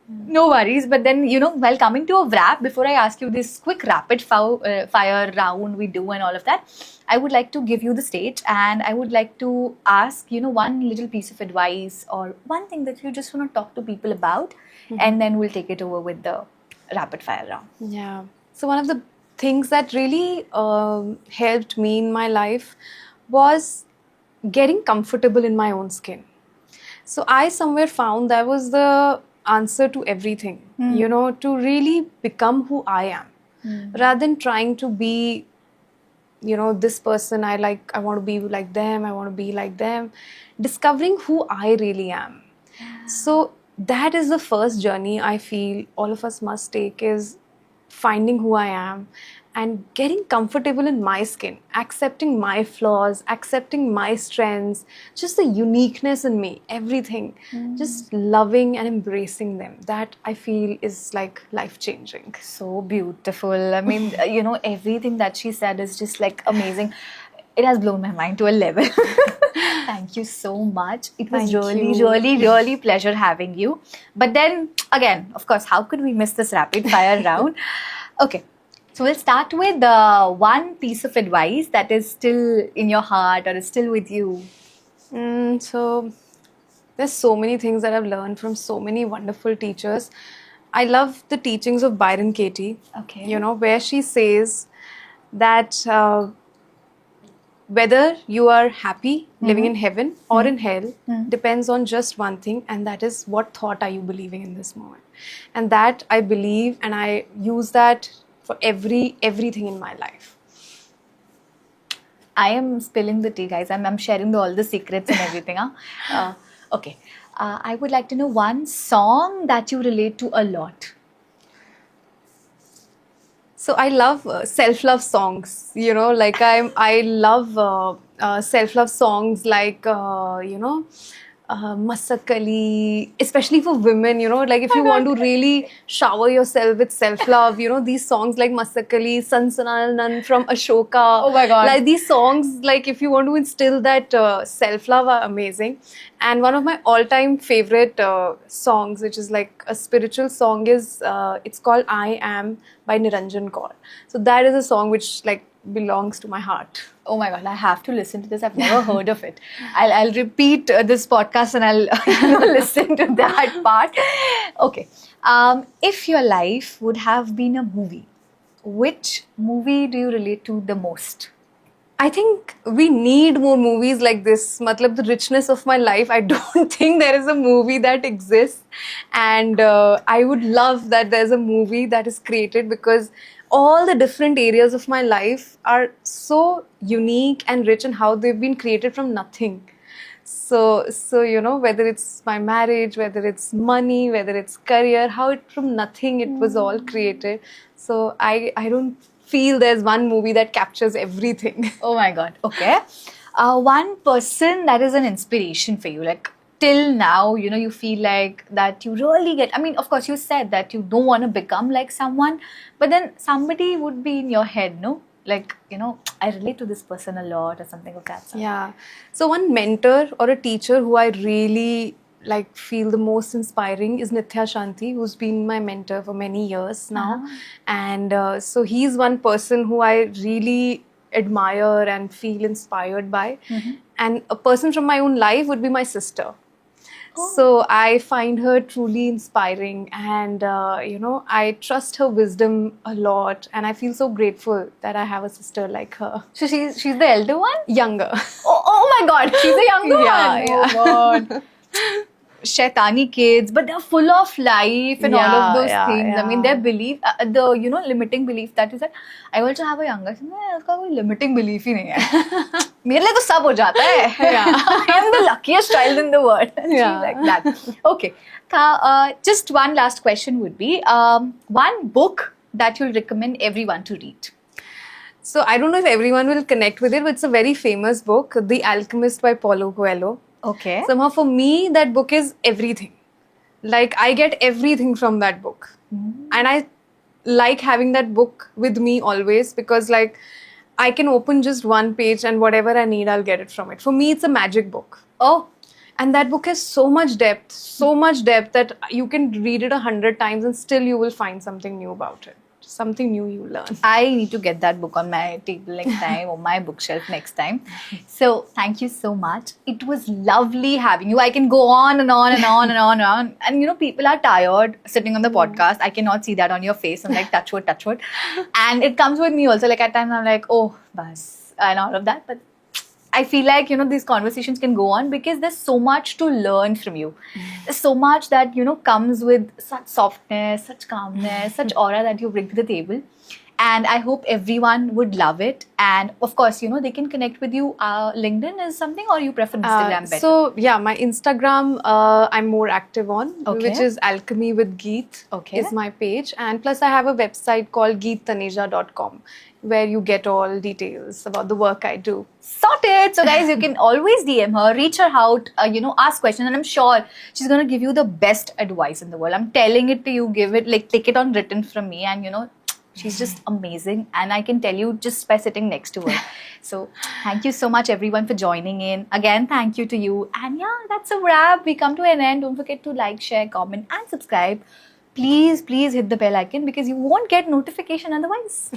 no worries. But then, you know, while coming to a wrap, before I ask you this quick rapid fire round we do and all of that, I would like to give you the stage and I would like to ask, you know, one little piece of advice or one thing that you just want to talk to people about, and then we'll take it over with the rapid fire round. Yeah. So one of the things that really helped me in my life was getting comfortable in my own skin. So I somewhere found that was the answer to everything, you know, to really become who I am, rather than trying to be, you know, this person I like, I want to be like them, I want to be like them. Discovering who I really am. So that is the first journey I feel all of us must take, is finding who I am and getting comfortable in my skin, accepting my flaws, accepting my strengths, just the uniqueness in me, everything, just loving and embracing them. That I feel is like life-changing. So beautiful. I mean, you know, everything that she said is just like amazing. It has blown my mind to a level. Thank you so much. It was Thank really, you. really pleasure having you. But then again, of course, how could we miss this rapid fire round? Okay. So we'll start with one piece of advice that is still in your heart or is still with you. So there's so many things that I've learned from so many wonderful teachers. I love the teachings of Byron Katie. Okay. You know, where she says that whether you are happy living in heaven or in hell depends on just one thing, and that is what thought are you believing in this moment. And that I believe, and I use that for everything in my life. I am spilling the tea, guys. I'm sharing all the secrets and everything. Huh? Okay. I would like to know one song that you relate to a lot. So I love self-love songs, you know, like I love self-love songs like, you know, Masakali, especially for women, you know, like if you want to really shower yourself with self-love, you know, these songs like Masakali, Sansananan from Ashoka. Oh my God. Like these songs, like if you want to instill that self-love, are amazing. And one of my all-time favorite songs, which is like a spiritual song, is it's called I Am by Niranjan Kaur. So that is a song which like belongs to my heart. Oh my God, I have to listen to this. I've never heard of it. I'll repeat this podcast and I'll listen to that part. Okay. If your life would have been a movie, which movie do you relate to the most? I think we need more movies like this. Matlab, the richness of my life, I don't think there is a movie that exists. And I would love that there's a movie that is created, because all the different areas of my life are so unique and rich in how they've been created from nothing. So you know, whether it's my marriage, whether it's money, whether it's career, how it from nothing it was all created. So I don't feel there's one movie that captures everything. Oh my God. Okay. One person that is an inspiration for you, like till now, you know, you feel like that you really get, I mean, of course, you said that you don't want to become like someone, but then somebody would be in your head, no? Like, you know, I relate to this person a lot or something of that sort. Yeah. So one mentor or a teacher who I really like feel the most inspiring is Nithya Shanti, who's been my mentor for many years now. And so he's one person who I really admire and feel inspired by. And a person from my own life would be my sister. So I find her truly inspiring, and you know, I trust her wisdom a lot, and I feel so grateful that I have a sister like her. So she's the elder one? Younger. Oh my God, she's the younger Yeah, one. yeah. Oh God. shaitani kids, but they're full of life and all of Yeah, those yeah, things. I mean, yeah. their belief, the limiting belief that is that I also have a younger son. उसका कोई limiting belief ही नहीं है. मेरे लिए तो सब हो जाता है. Yeah. I'm the luckiest child in the world. She's Yeah. like that. Okay. Just one last question would be one book that you'll recommend everyone to read. So I don't know if everyone will connect with it, but it's a very famous book, The Alchemist by Paulo Coelho. Okay. Somehow for me, that book is everything. Like I get everything from that book. And I like having that book with me always because like I can open just one page and whatever I need, I'll get it from it. For me, it's a magic book. Oh. And that book has so much depth that you can read it 100 times and still you will find something new about it. Something new you learn. I need to get that book on my table next time or my bookshelf next time. So thank you so much. It was lovely having you. I can go on and on and on and on and on. And people are tired sitting on the podcast. I cannot see that on your face. I'm like, touch wood, touch wood. And it comes with me also. Like at times I'm like, oh, bas, and all of that. But I feel like, these conversations can go on because there's so much to learn from you. There's so much that, comes with such softness, such calmness, such aura that you bring to the table. And I hope everyone would love it. And of course, they can connect with you. LinkedIn is something, or you prefer Instagram better? So yeah, my Instagram I'm more active on, Okay. which is Alchemy with Geet. Okay. Is my page, and plus I have a website called geettaneja.com where you get all details about the work I do. Sorted. So guys, you can always DM her, reach her out, ask questions, and I'm sure she's going to give you the best advice in the world. I'm telling it to you, take it on written from me, and she's just amazing, and I can tell you just by sitting next to her. So thank you so much everyone for joining in. Again, thank you to you. And yeah, that's a wrap. We come to an end. Don't forget to like, share, comment and subscribe. Please hit the bell icon because you won't get notification otherwise.